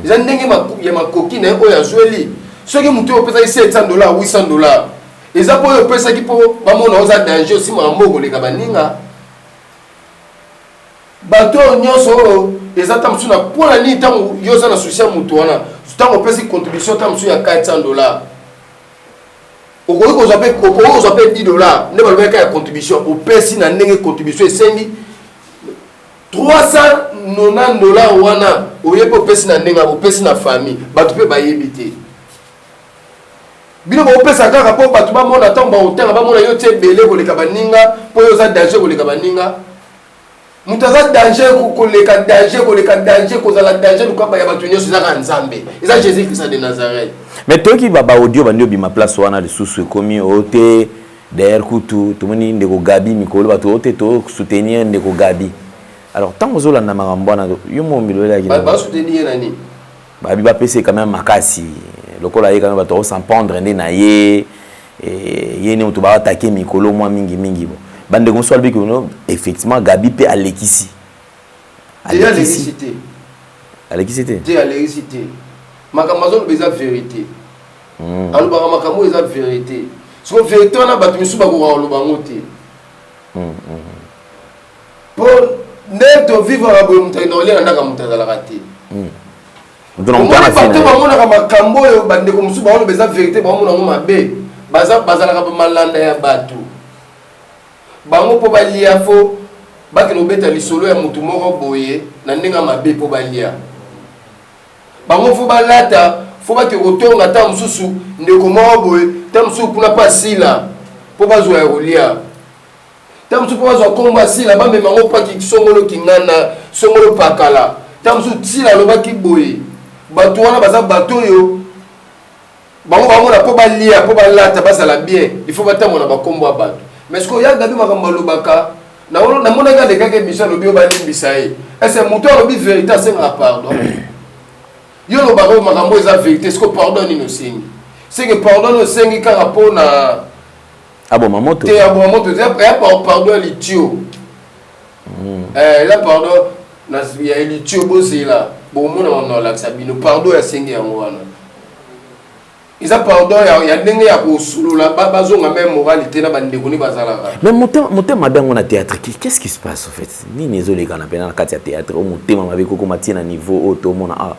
A: ils ont dit ma coquine ou ya joueli. Ceux qui montent au pesa $700, $800. Ils ont pas pesa qui pour ba mona oza danger aussi ma moko le kabaninga. Bato nyonso ils attendent sur na pour la ni tango yoza na souci mutu wana. Tango pesa contribution tango sur ya $400. Okoki ko zape $10 ne ba le ka contribution au pesa na ndenge contribution esengi $390 wana oyepe opesi na ndenga opesi na famille batu pe bayebi te bino opesa kaka po batu bamona ntango baotanga bamona yo tie ebele koleka baninga mpo yo oza danger koleka baninga moto aza danger koleka danger kozala danger lukamba ya bato nyonso ezaka nzambe eza jésus christ de nazareth.
B: Mais toki baaudio bandi obima place wana lisusu ekomi ote derrière kutu tomoni ndeko gabi mikolo bato ote to soutenir ndeko gabi. Alors tant que Zola n'a pas eu mon milieu là,
A: bah soutenir nani.
B: Bah il va passer quand même makasi. Le col là quand même va s'en prendre un naïe et y est né tu vas attaquer Mikolo moi mingi bon. Bande comme soit effectivement Gabi peut aller ici.
A: Déjà l'électricité.
B: L'électricité.
A: Déjà l'électricité. Makamazon beza vérité. Alors bah makamo beza vérité. Ce que vérité on a battu misu ba ko lo bangote. Pour neto vivre à Boumtaïnolé, on a comme la raté. Donc, on a fait un makambo, bande comme sous on a vérité, on a bé, baza la malanda ya batu. Bango po balia fo, baki no beta li solo ya mutu moko boye, na ndinga mabe po balia. Bango fo balata, fo baki kotonga ta mususu, ndeko moko boye, ta mususu kuna pasila, po bazwa ya rolia. Tamsu po bazwa komba sila ba me mango pa ki songolo kingana songolo pakala tamsu tsila loba ki boye batu wana baza bato yo bango na po balia po balata basala bien il faut batamona ba kombo bato mais ce ko ya gabi makambo lobaka na mona ga de kake mission lobi ba limbisa e est-ce muto lobi vérité c'est un pardon yo lo baro makambo eza vérité ce ko pardon innocent c'est que pardon osengi ka rapport na
B: Abomamoto.
A: Te abomamoto, pardon litio. Là pardon, il y a litio bosé là. Bon mon on là ça bino pardon ya sengi ya ngwana. Isa pardon ya ndenge ya ko sulu là bazonga même moralité na bande ko ni bazala.
B: Mais monter madame on a théâtre qu'est-ce qui se passe en fait? Ni nezole kana pena na kati ya théâtre au monter mama beko ko matina niveau auto mona a.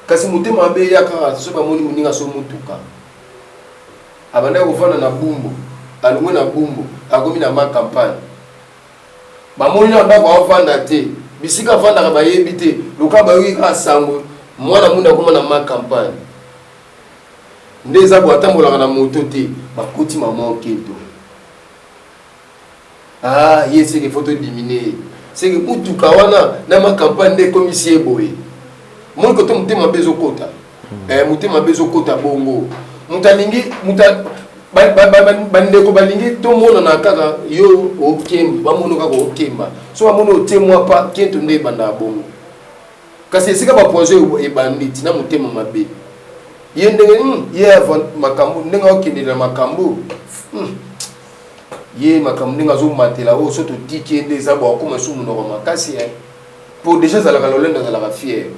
A: Kasi monter mabe ya ka so ba moni muninga so mutuka. Abanda kufana na bumbu alungwe na bumbu akomi na ma campagne bamoni na ndako avanda te bisika vanda ka bayebi te luka bayoki ka sango mwana munda koma na ma campagne ndeza boatambolaka na moto te bakoti mama okento ah ye c'est que faut te diminuer c'est que mutuka wana na ma campagne de commissaire boye mon koto mutema bezo kota mutema bezo kota bongo mutalingi bandeko balingi to mona na kaka yo okemba bamono kaka okemba so bamono otemwa pa kento nde banda bongo kasi esika ba projet ebanditi na mutema mabe ye ndenge ye avant makambo ndenge okende na makambo ye makambo ndenge azo matela o soto tiki nde za ba koma sumu no makasi pour déjà za la lolenda za la fière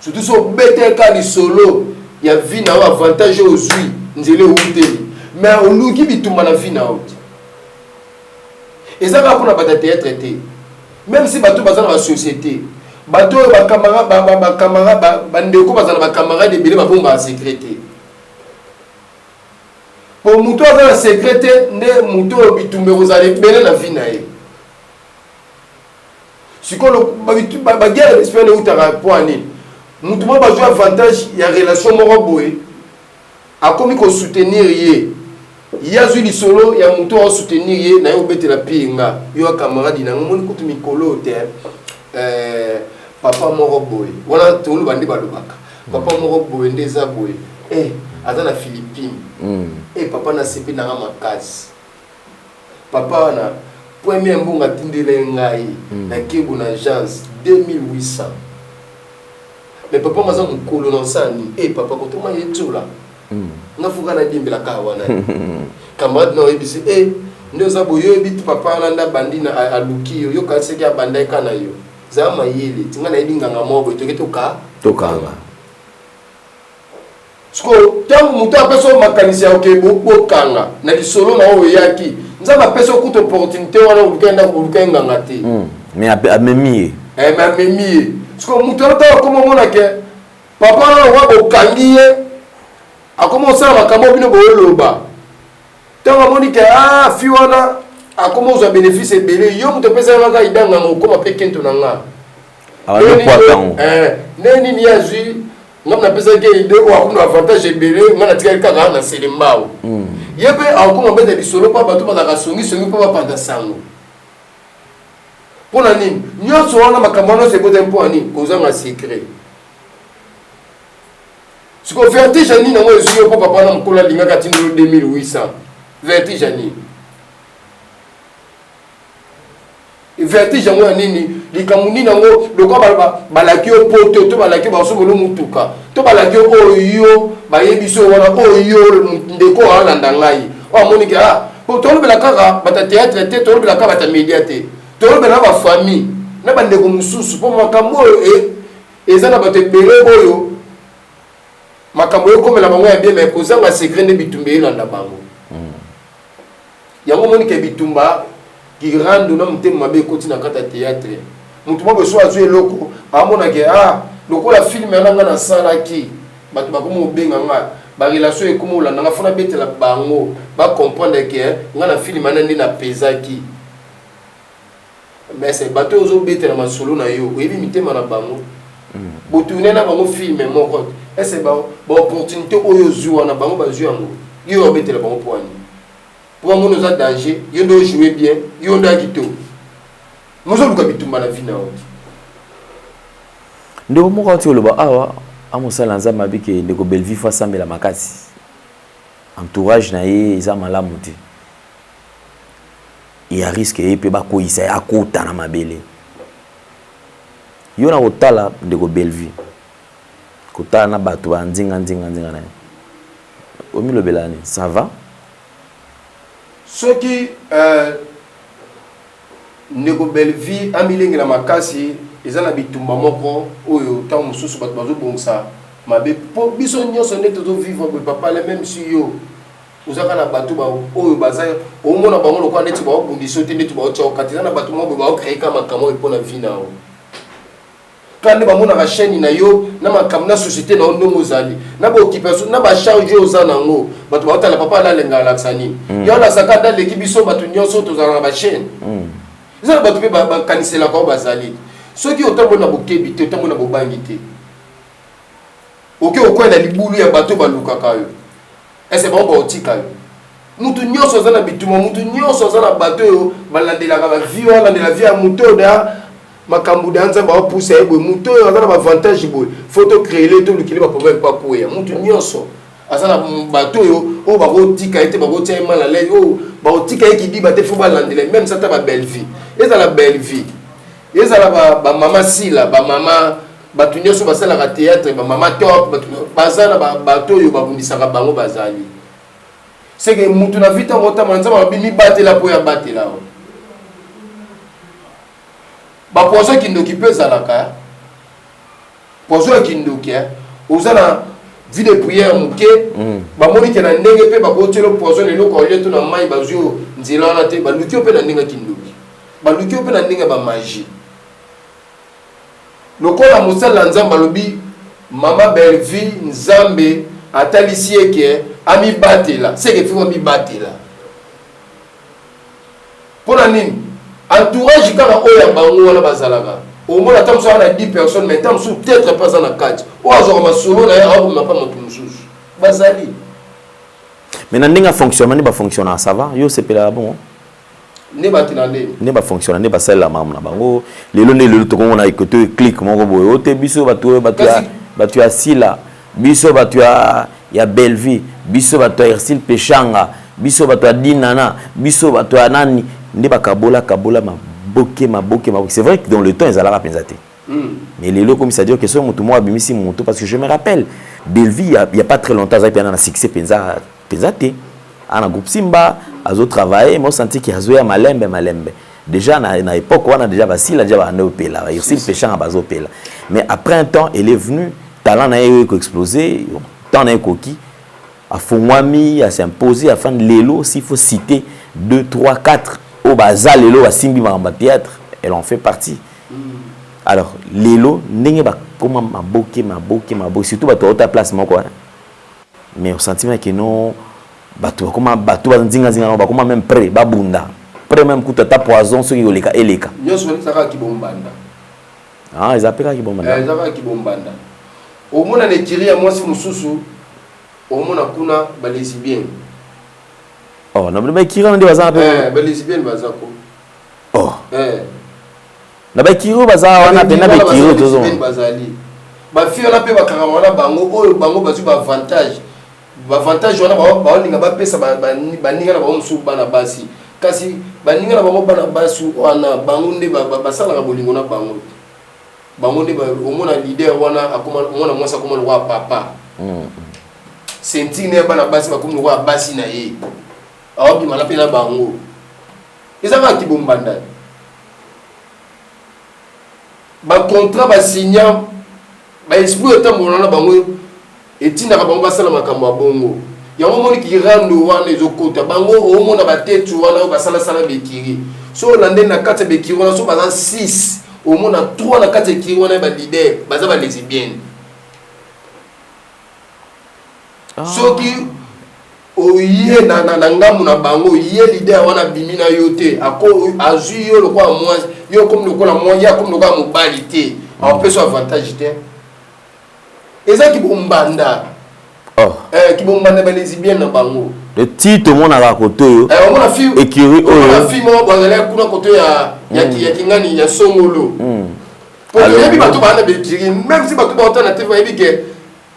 A: surtout so bete ka ni solo ya vie na avantage ozui nzele uteli mais oluki bitumba na vie na oti ezaka pour na bata théâtre te même si bato bazana ba société bato ba camarade bandeko bazana ba camarade ebele ba bomba secrété pour muto aza na secrétaire nde muto bitumbe kozala ebele na vie na ye sikolo baguerre d'esprit eutaka po anini mutu mo bazwi avantage ya relation moko boye akomi kosoutenir ye ye azwi lisolo ya mutu akosoutenir ye na ye obetela pinga yo acamarade nango moni kutu mikolo te papa moko boye wana tolu bandi balobaka papa moko boye nde eza boye aza na Philippine papa na sepe nanga makasi papa wana premier mbongo atindele ngai na kebu na agence 2800 mais papa maza mukolo na nsani papa kotoma yetula ngafuka na dimbela ka wana camarade no ebisi ndio za boyo ebiti papa nanda bandi na alukiyo yo kaseki abandai kana yo za mayele tinga na edinganga mobo toka tokanga sko tangu mutu apeso makanisi ya okebokanga na lisolo na oyo yaki nzamba peso kuto opportunité wana ulukenga ngati
B: mais amemi
A: amemi sko mutu ata ko mona ke papa wa bokangi ye akomo sala makambo bino boyoloba tango moni ke fi wana akomo za bénéfice ebele yo mutu pesa maka idanga ngokoma pe kento nanga neni ni azui ngam na pesa ke ide o akuna avantage ebele ngana tika kaka na selembao yebe akoma bete bisolo pa bato bazaka songi pa bapanda sango pona nini nyonso wana makambo no sebote mpo nini kozanga secret siko vertige nini nango esuyo mpo papa na mokolo alingaka tindolo 2800 vertige nini vertige yango ya nini likambo nini yango lokola balaki yo poto to balaki basomolo mutuka to balaki oyo bayebi so wana oyo ndeko alanda ngai amoniki po tolobela kaka bata théâtre te tolobela kaka bata média te tolobela ba famille na bandeko mosusu mpo makambo oyo eza na bato ebele oyo makambo ekomela bango ya bien mais kozanga secret nde bitumba elanda bango yango monike bitumba kirando na mutema mabe ekoti na kata théâtre mutu moko so azwi eloko amonake lokola filme yananga nasalaki bato bakomi obenga nga barelation ekomi olanda nga fona betela bango bacomprendre ke nga na filme ana nde napezaki mais bato ozobetela masolo na yo oyebi mitema na bango botourne na bango filme moko ese baopportunité oyo ozwi wana bango bazwi yango yo obetela bango po ani pour moi nous a danger yo ndo jouer bien yo ndo akito mozo luka bitumba na vie na oki
B: ndeko moko ati oloba awa amosala nzambe abike ndeko Bellevue fa sambela makasi entourage na ye eza malamu te ya risque ye pe bakoyisa ya kota na mabele yo na kotala ndeko Bellevue kotala na bato ba nzinga na ye omilobelani ça va
A: ceux qui ndeko Bellevue amilenge na makasi eza na bitumba moko oyo tant mosusu bato bazobongisa mabe po biso nyonso nde tozovivre boye papa le même si yo ozaka na bato oyo baza omona bango lokola ndeti baobundisa te ndeti baotyaoka te eza na bato moko boye baokreika makambo oyo mpona vi nao kandi bamonaka chaîne na yo na makambo na société na yo ndongo ozali na baoccupation na bacharge oyo oza nango bato baotala papa alalenga alakisa nini yo alasaka nda leki biso bato nyonso tozala na bachaîne eza na bato mpe bakaniselaka oyo bazali soki otambo na bokebi te otambo na bobangi te oke okwela libulu ya bato balukaka yo ese bango baotika yo mutu nyonso aza na bituma mutu nyonso aza na bato oyo balandelaka bavie oyo alandela vie ya mutu oyo da makambo da nzambe aopusa ye boye mutu oyo aza na bavantage boye fo tocréele tolukile baproblème pakweya mutu nyonso aza na bato oyo bakotika ye te bakotia ye mala lei oyo bakotika ye kidiba te fo balandela même sata babellevie ezala bellevie ezala bamama sila bamama bato nyonso basalaka théâtre bamama top baza na bato oyo babundisaka bango bazali seke mutu na vi ntango otama na nzambe babimi batela mpo ya batela o bapoison kindoki mpe ezalaka poison ya kindoki oza na vie de prière moke bamonike na ndenge mpe bakotiela poison eloko olie to na mai bazwi yo nzela wana te baluki yo mpe na ndenge ya kindoki baluki yo mpe na ndenge ya bamagie lokola mosala na nzambe alobi mama Bellevue nzambe atalisi eke ami batela c'est que faut ami batela pour la nini entourage kaka oya bango wana bazalaka au moins attends ça on a 10 personnes mais tant sous peut-être pas en 4 ou azor ma solo na ya on n'a pas moto mususu bazali
B: mais na ndinga fonctionnement ba fonctionner ça va yo c'est pela bon
A: ne batinande
B: ne ba fonctionner ne ba sala la mam na bango lelo to ko na écouter clic moko boyo ote biso batu ya sila biso batu ya Belleville biso batu ya Ercile Pechanga biso batu ya Dinana biso batu ya nani nde bakabola maboke c'est vrai que dans le temps ils allaient penser mais les locaux comme ça dire que ce mutu moi bimisi mutu parce que je me rappelle Belleville il y a pas très longtemps ça a succès penza ana groupe Simba azo travailler moi senti qu'il azo ya malembe déjà na époque on a déjà basila déjà ba neopela Ercile Pechanga bazo pela mais après un temps elle est venue talent na eu explosé tant na coquille a fongwami a s'imposer afin de lelo s'il faut citer 2 3 4 au bazar lelo a simbi mamba théâtre elle en fait partie alors lelo ndenge ba comment maboke surtout ba to ta place moko mais au sentiment que non bato comment bato ba nzinga ba comment même près ba bunda près même kuta ta poison ce qui oleka eleka
A: nyoso ni saka ki bombanda
B: ah ils appellent ki bombanda
A: saka ki bombanda au mona ne kiri ya mwasi mususu au mona kuna ba lesbienne
B: oh na ba kiri on dit baza
A: ba lesbienne baza ko
B: oh na ba kiri baza wana pe na ba kiri tozo
A: bazali ba fi ona pe ba kanga wana bango oyo bango bazu ba avantage wana ba linga ba pesa ba ninga na ba musu bana basi kasi ba ninga na ba bana basi wana bango nde ba sala ka bolingo na bango nde ba omona leader wana akoma omona mwasa akoma lo papa sentine bana basi ba komi lo basi na ye aobi mala pe na bango ezaka ki bombanda ba contrat ba signa ba esprit etambola na bango etina ka bango basala makambo ya bongo yango moni ki rando wana ezokota bango omona batetu wana basala bekiri so lande na kati bekiri wana so baza 6 omona 3 na kati bekiri wana ba leader baza ba lesbienne soki oye na ngamu na bango ye leader wana bimi na yote ako azui yo lokwa moi yo comme lokola moi ya comme lokola mobali te en plus avantage te ezaki bombanda ki bombanda ba lesbienne na bango
B: le titre mon ala koto yo
A: on a film
B: écurie
A: on a film mo bazala kuna koto ya kingani ya songolo pour yebi bato bana bekiri même si bato ba na TV yebi ke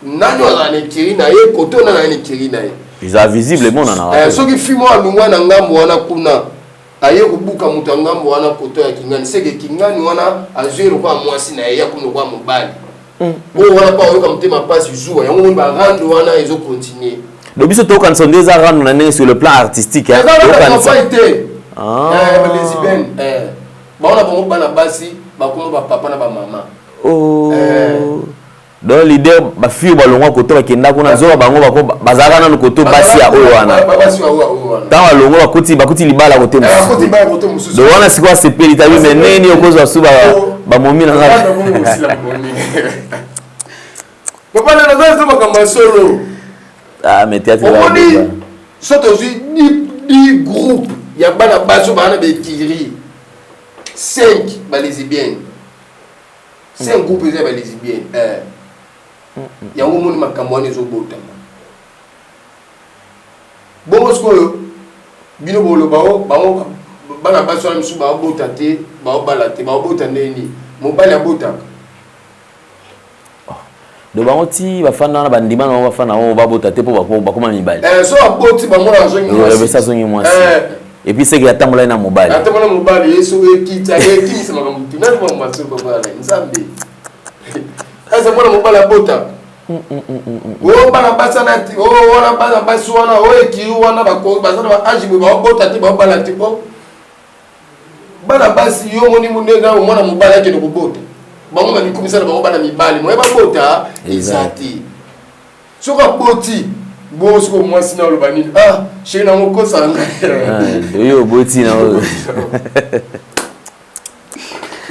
A: nani wala ne kiri na ye koto na ne kiri na ye
B: ils are visiblement na
A: soki film mo alungwa na ngambo wana kuna aye kubuka mutu ngambo wana koto ya kingani seke kingani wana azwero kwa mwasi na ye ya kuno kwa mobali bon wana pa oyoka mutema passe jour yango moni ba rando wana ezo continuer
B: donc biso to kanso ndeza rando na ndenge sur le plan artistique
A: hein ba lesbienne ba ona bongo bana basi ba komo ba papa na ba mama
B: donc l'idée ba fille ba longwa koto ba kenda kuna zo bango ba bazaka na koto basi ya oyo wana tawa longo bakuti libala kote musu donc wana sikwa sepeli tabi meneni okozwa suba ba momi na ngala
A: papa na nazo makambo solo
B: mais théâtre
A: là soto zi 10 groupes ya bana baso bana bekiri 5 ba lesbiennes 5 groupes ya ba lesbiennes yango moni makambo wana ezobotama bongo sikoyo bino boloba bango bana baso na misu baobota te baobala te baobota ndeni mobali abotaka
B: do bango ti bafana na bandima na bafana o babota te po bakoma mibali
A: so aboti bango na zongi
B: mwasi ça zongi mwasi et puis c'est que atambola na mobali
A: atambola mobali yeso ekita ekisa makambo tu na ba mwaso baba na nzambe asa mwana mobali abota o bana basana ti o wana bana baswana o ekiru wana bako basana ba ajibu ba bota ti ba bala ti po bana basi yo moni munenga mwana mobali ake no kubota bango ba mikumisa na bango bana mibali mo ba bota ezati soka boti bo siko mwasi na lo banini chez na moko sanga
B: yo boti na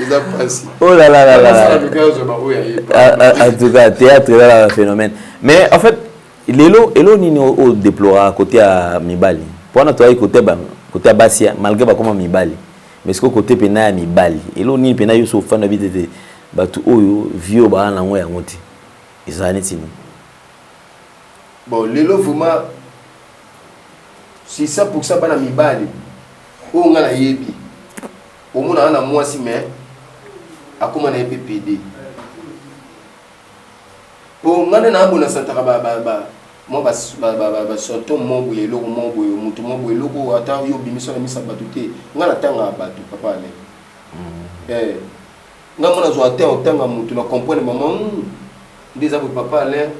A: ça passe.
B: Oh là là là là. En tout cas, théâtre là, un phénomène. Mais en fait, Lelo nini au déplorer côté à Mibali. Pour na toi côté Basia malgré comment Mibali. Mais ce côté pena Mibali. Elo nini pena yo so fan na bité batu oyo vieux ba na ngo ya ngoti. Izani tini.
A: Bon, lelo vraiment si ça pour ça bana Mibali. O nga na yebi. O mona na mwasi mais akoma na PPD. Bon, ngane na abona santaka moi sorto mo boye loko mo boye mutu mo boye loko ata yo bimiso na misa batute ngana tanga batu papa ale ngamona zo ata otanga mutu na comprendre maman ndeza bo papa ale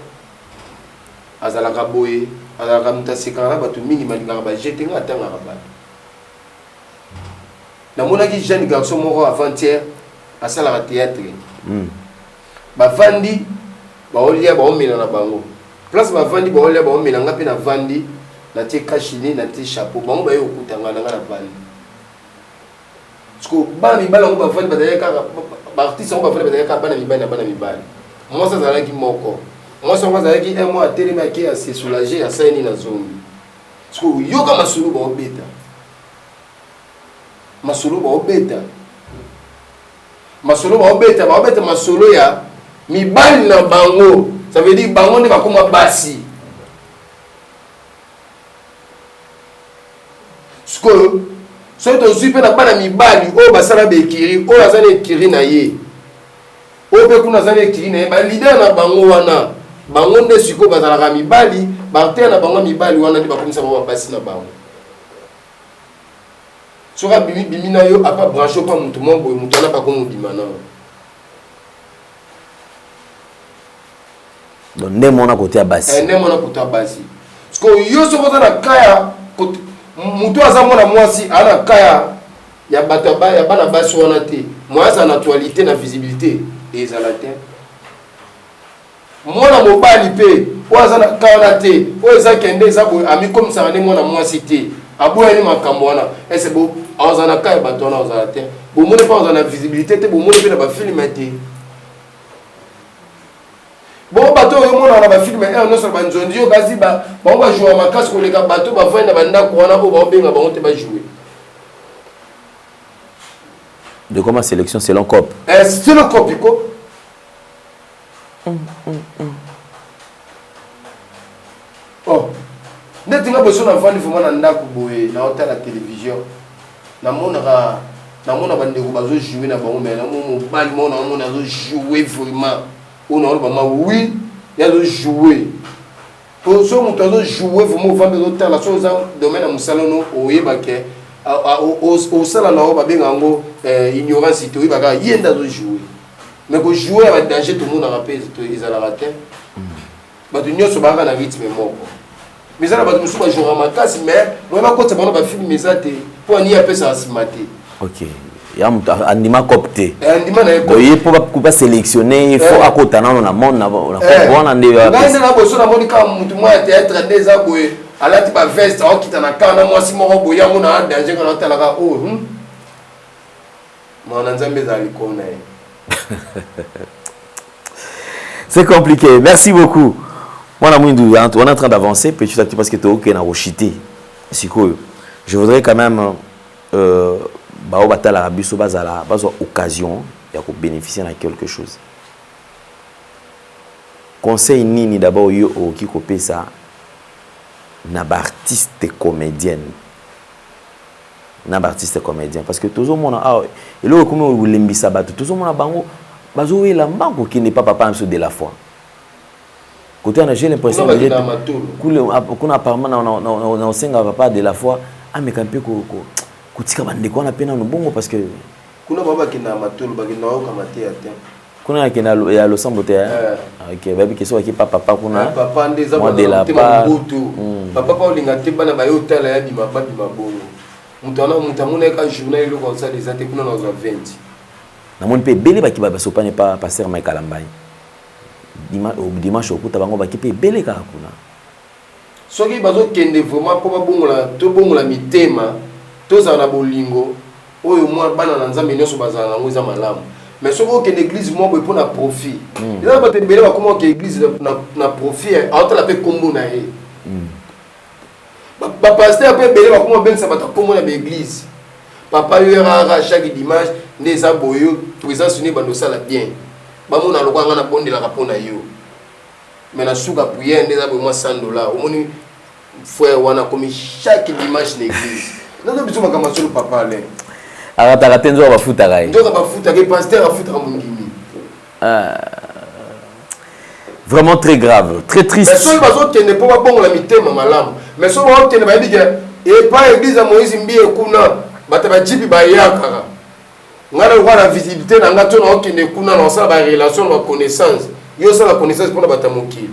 A: azalaka boye azalaka mutasika na batu mingi malingaka ba jete ngana tanga batu na mona ki jeune garçon moko avant-hier asala théâtre ba vandi ba olia ba omela na bango place ba vandi ba olia ba omela ngapi na vandi na tie kashini na tie chapeau bango ba yo kutanga na vandi sko ba mi bala ngo ba vandi ba dayaka ba artiste ngo ba vandi ba dayaka bana mi bali moi ça zala ki moko moi ça zala ki un mois télé qui a se soulager à saini na zombi sko yo ka masulu ba obeta masulu ba obeta masolo ya mibali na bango, ça veut dire bango ne va comme basi. Ce que soit on suit na bana mibali o basala be kiri o azane kiri na ye. O be kuna azane kiri na ye ba leader na bango wana. Bango ne siko bazala mibali, ba te na bango mibali wana ndi ba komisa ba basi na bango. Soka bimi na yo apa brancho pa mutu mombo mutu na ba ko mudimana.
B: Donc ne mona côté à basi.
A: Ne mona côté à basi. Parce que yo so na kaya mutu azamona mwasi ana kaya ya bataba ya bana basi wana te. Mwasi na actualité na visibilité ezalate. Mona mobali pe o azana kaya te. O ezakende ezabo ami comme ça ne mona mwasi te. Aboya ni makambo wana. Ese bo azana kaya batona ozalate. Bo mona pa ozana visibilité te bo mona pe na ba film te. Bon bateau yo mona na ba film non so ba nzondi yo kazi ba ba jouer makasi ko leka bateau ba vanda banda ko wana ko ba benga ba onte ba jouer.
B: De comment sélection selon COP?
A: C'est le COP ko. Oh. Netinga boso na vandi fuma na ndako boye na hôtel la télévision. Na mona bandeko bazo jouer na bango mais na mo bali mona zo jouer vraiment. On a oui, il y a de jouer. Pour ceux qui ont joué, vous m'avez vendre la chose dans le domaine de Moussalon, au Yébake, au salon, ignorance, il y a de jouer. Mais pour jouer avec danger, tout le monde a rappelé, ils ont raté. Mais tu n'as pas de rythme mort. Mais ça, je vais jouer à ma casse, mais je vais pas filmer ça pour n'y appeler ça à se mater.
B: Ok. Il y a un anima copté.
A: Il
B: faut pas sélectionner, il faut accoter dans le monde. C'est compliqué. Merci beaucoup. On est en train d'avancer petit à petit parce que tu es OK dans je voudrais quand même occasion de bénéficier de quelque chose. Conseil nini d'abord yo qui copie ça na artiste comédienne. Na artiste comédien parce que tout le monde et là comme vous lembisa bato tout le monde bango bazo la bango qui n'est pas papa de la foi. Côté j'ai l'impression que kuna apparemment na senga papa de la foi mais quand peu kutika bandeko na pena no bongo parce que
A: kuna baba kina matulu bakina o kamatea te
B: kuna kina ya lo sambo te OK babi keso ki papa kuna
A: papa ndeza ba
B: de la part
A: papa pa olinga te bana ba yo tala ya bima ba bima bongo mutana mutamuna ka journée le comme ça des até kuna na 20
B: na mon pe belé ba ki ba sopane pas pasteur Mike Alambai dimanche okuta bango ba ki pe belé ka kuna
A: soki bazo kende vraiment po ba bongola to bongola mitema toza na bolingo oyo mwa bana na nzambe nyoso bazala ngo za malamu mais ce que l'église moi pour na profit il a pas te belé comment que l'église na profit en la paix combo na e ba pasteur peut belé comment ben ça va ta combo na l'église papa yo rara chaque dimanche les aboyo présence ni bando ça la bien ba mona lo kwanga na bonde la kapona yo mais na suka prière les aboyo moi $100 au moni frère wana comme chaque dimanche l'église non besoin makama sur papa là
B: arataka te nzoka bafutaka ye
A: nzoka bafutaka pasteur afutaka mongimi
B: vraiment très grave très triste
A: mais soki bazokende mpo babongola mitema malamu mais soki bakokende bayebi ke epa église ya moïse mbi ekuna bato bajipi bayakaka ngai na lokwa na visibilité na ngai to naokende kuna na osala barelation na baconnaissance yo osala connaissance mpona bato ya mokili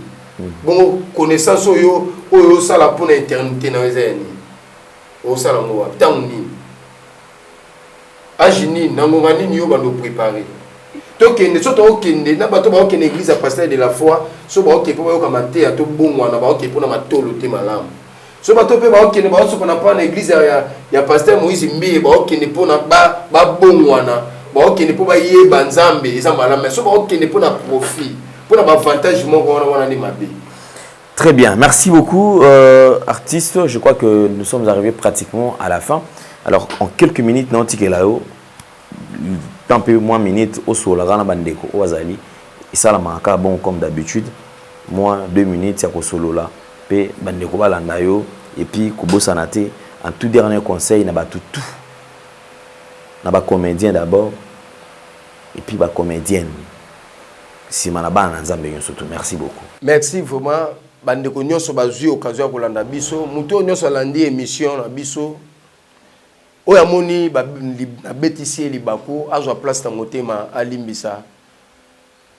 A: bongo connaissance oyo osala mpona éternité na yo eza ya nini osala ngo wapi ntango nini age nini na ngonga nini yo bando préparé tokende so tokende na bato baokende église ya pasteur de la foi so baoke mpo bayoka mateya to bongwana baoke mpona matolo te malamu so bato mpe baokende baosopana mpo na église ya pasteur moïse mbiye baokende mpona babongwana baokende mpo bayeba nzambe eza malamu mais so baokende mpona profit mpona baavantage moko wana nde mabe.
B: Très bien, merci beaucoup artiste. Je crois que nous sommes arrivés pratiquement à la fin. Alors en quelques minutes, tant peu moins minutes au sol, la grande bandeko, au Azali, et ça la manque bon comme d'habitude. Moi 2 minutes, c'est au solo là, pe bandeko balandayo et puis kobo sanate. En tout dernier conseil, n'a pas tout, n'a pas comédien d'abord et puis ba comédienne. Si manaba nzambe surtout. Merci beaucoup.
A: Merci vraiment. Bandeko nyonso bazui occasion ko landa biso muto nyonso landi émission na biso oya moni na betisi libako azwa place na motema alimbisa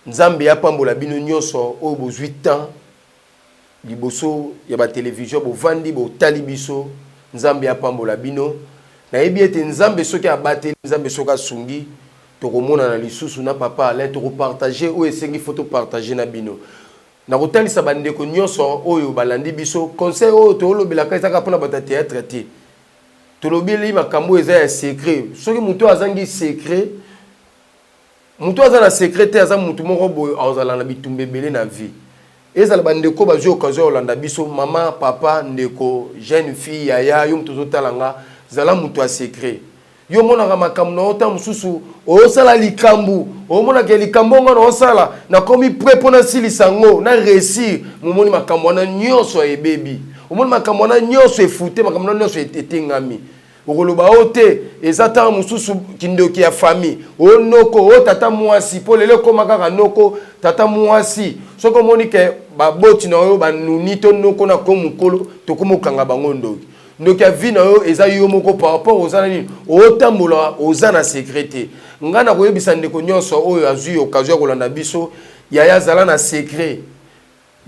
A: nzambe ya pambola bino nyonso oyo bozwi temps liboso ya ba télévision bo vandi bo tali biso nzambe ya pambola bino na yebi ete nzambe soki abate nzambe soki asungi tokomona na lisusu na papa Alain to partager oyo esengi photo partager na bino na kotalisa bandeko nyonso oyo balandi biso conseil oyo tolobelaka ezaka mpona bata théâtre te tolobeli makambo eza ya secret soki mutu azangi secret mutu aza na secret te aza mutu moko boyo azala na bitumba ebele na vie ezala bandeko bazwi occasion olanda biso mama papa ndeko jeune fille yaya yo mutu ozotalanga zala mutu ya secret yo monaka makambo na ota mususu osala likambu omonaka likambo ngo na osala na komi prêt pona silisa ngo na réussir momoni makambo na nyonso ebebi omoni makambo na nyonso efute makambo na nyonso etengami okoloba ote ezata mususu kindoki ya famille onoko o tata mwasi po lelo koma kaka noko tata mwasi soko moni ke baboti na yo banuni to noko na komukolo to komukanga bango ndoki ndoki ya vie na yo eza yo moko par rapport aux anani otambola oza na secret ngana koyebisa ndeko nyonso oyo azui occasion kolanda biso yaya zala na secret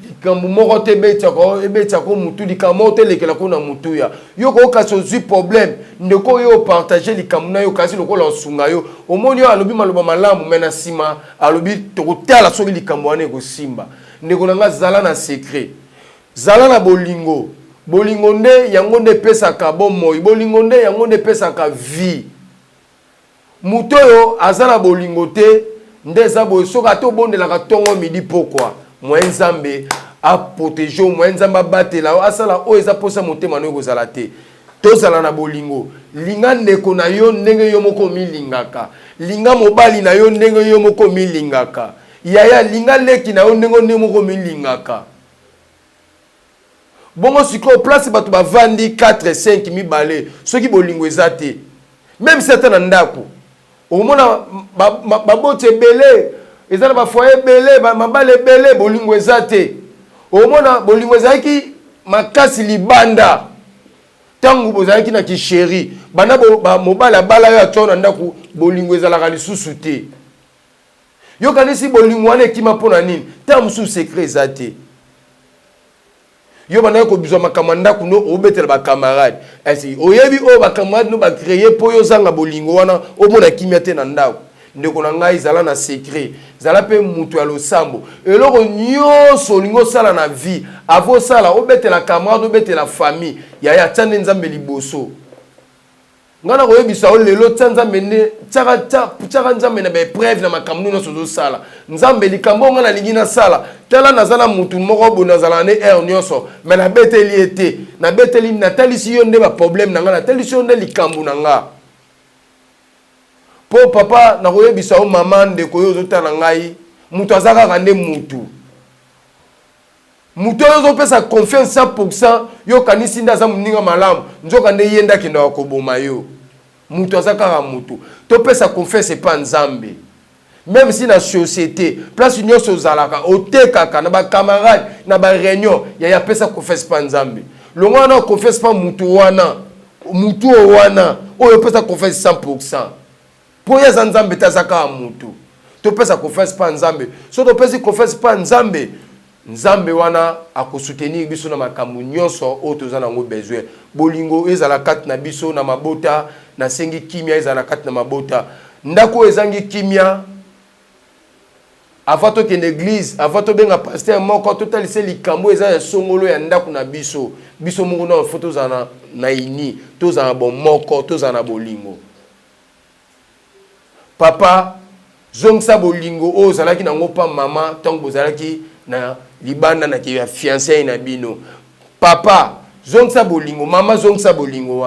A: likambo moko te ebetiako mutu likambo te lekela ko na mutu ya yo kokasi ozwi problème ndeko yo partager likambo na yo kasi lokola osunga yo omoni yo alobi maloba malamu me na nsima alobi tokotala soki likambo wana ekosimba ndeko na nga zala na secret zala na bolingo bolingo nde yango nde pesaka bomoi bolingo nde yango nde pesaka vie mutu oyo aza na bolingo te nde eza boye soki ate obondelaka ntongo midi pokwa mwa nzambe aprotége mwa nzambe abatela yo asala oyo eza mposa motema no ekozala te tozala na bolingo linga ndeko na yo ndenge yo moko milingaka linga mobali na yo ndenge yo moko milingaka yaya linga leki na yo ndenge moko milingaka bongo sikoyo place bato bavandi 4-5 mibale soki bolingo eza te même certains na ndako omona baboti ebele eza na bafoye ebele mabale ebele bolingo eza te omona bolingo ezalaki makasi libanda ntango bozalaki na kisheri banda mobali abala yo atyo na ndako bolingo ezalaka lisusu te yokanisi bolingo wana ekima mpona nini ntango mosusu secret eza te yo bana ko bizwa makambo ndako no obetela ba camarade asi oyebi o ba camarade no ba créer po yo zanga bolingo wana omona kimia te na ndako ndeko na ngai zala na secret zala pe mutu ya losambo eloko nyonso lingo sala na vie avo sala obetela camarade obetela famille ya tande nzambe liboso ngana koyebisa o lelo tsanzambe ne tsaka nzambe na baepreuve na makambo nyonso ozosala nzambe likambo nga nalingi nasala tala nazala mutu moko boye nazala ne aire nyonso me nabeteli ye te nabeteli natalisi yo nde baproblème na nga natalisi yo nde likambo na nga mpo papa nakoyebisa o mama ndeko oyo ozotala ngai mutu aza kaka nde mutu oyo ozopesa confiance 100% yo kanisi nde aza moninga malamu nzoka nde ye nde akendaka koboma yo mutu aza kaka mutu topesa confiance epa nzambe même si na société place nyonso ozalaka otekaka na bacamarade na baréunion ya pesa confiance epa nzambe longo wana confiance epa mutu wana oyo opesa confiance 100% mpo ye aza nzambe te aza kaka mutu topesa confiance epa nzambe so topesi confiance epa nzambe nzambe wana akosoutenir biso na makambo nyonso oyo toza nango besoin bolingo ezala kati na biso na mabota nasengi kimia ezala kati na mabota ndako ezangi kimia avant tokende église avant tobenga pasteur moko totalise likambo eza ya songolo ya ndako na biso moko na fo tozala na ini tozala bomoko tozala na bolingo papa zongisa bolingo oyo ozalaki nango pa mama ntango bozalaki na libanda na ke fiancé na bino papa zongisa bolingo mama zongisa bolingo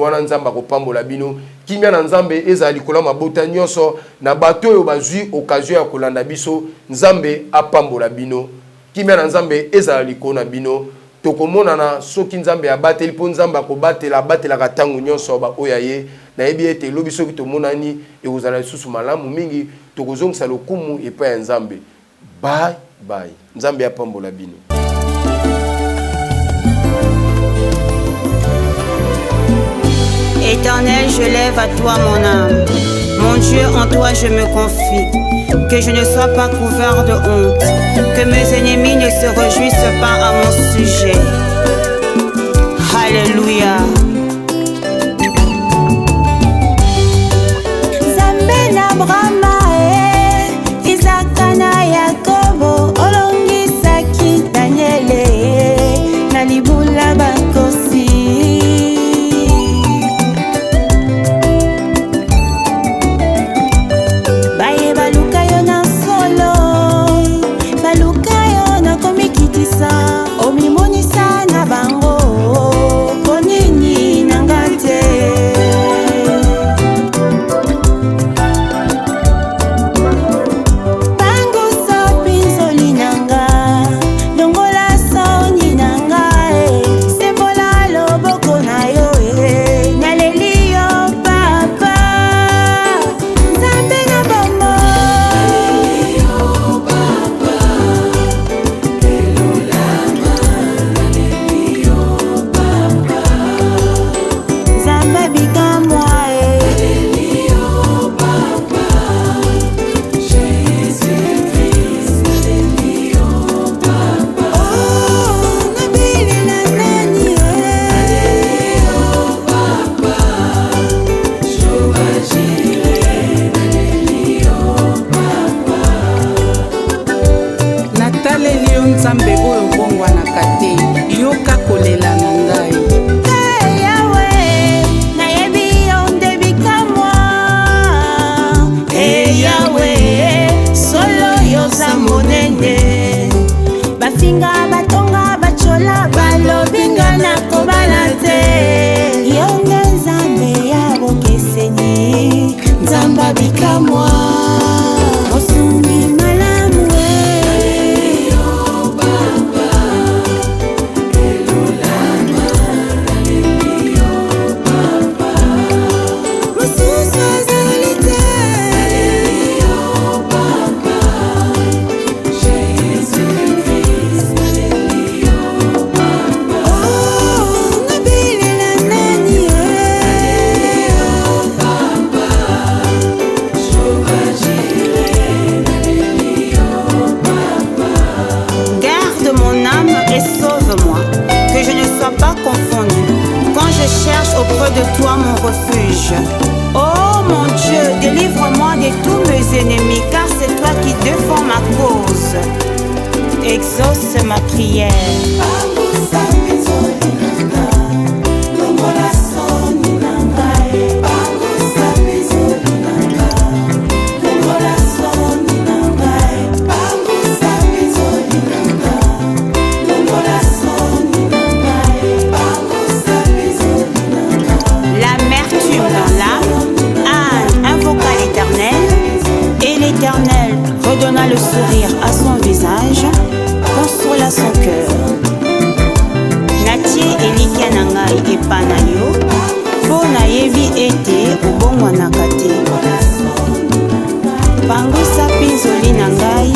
A: wana nzambe akopambola bino kimia na nzambe ezala likolo mabota nyonso na bato oyo bazwi occasion ya kolanda biso nzambe apambola bino kimia na nzambe ezala likolo na bino tokomonana soki nzambe abateli mpo nzambe abatelaka ntango nyonso baoyo ye nayebi ete elobi soki tomonani ekozala lisusu malamu mingi tokozongisa lokumu epai ya nzambe bye nzambe apambola bino.
G: Éternel, je lève à toi mon âme. Mon Dieu, en toi je me confie. Que je ne sois pas couvert de honte. Que mes ennemis ne se réjouissent pas à mon sujet. Alléluia. Zambena Brahma, Isaac na Yakobo, Olongisaki Daniele, Nalibula Bakosi. De toi mon refuge. Oh mon Dieu, délivre-moi de tous mes ennemis, car c'est toi qui défends ma cause. Exauce ma prière. donna le sourire à son visage, consola son cœur. Natie elikia na ngai epa na yo, mpo nayebi ete obongwanaka te. Pangwisa pinzoli na ngai,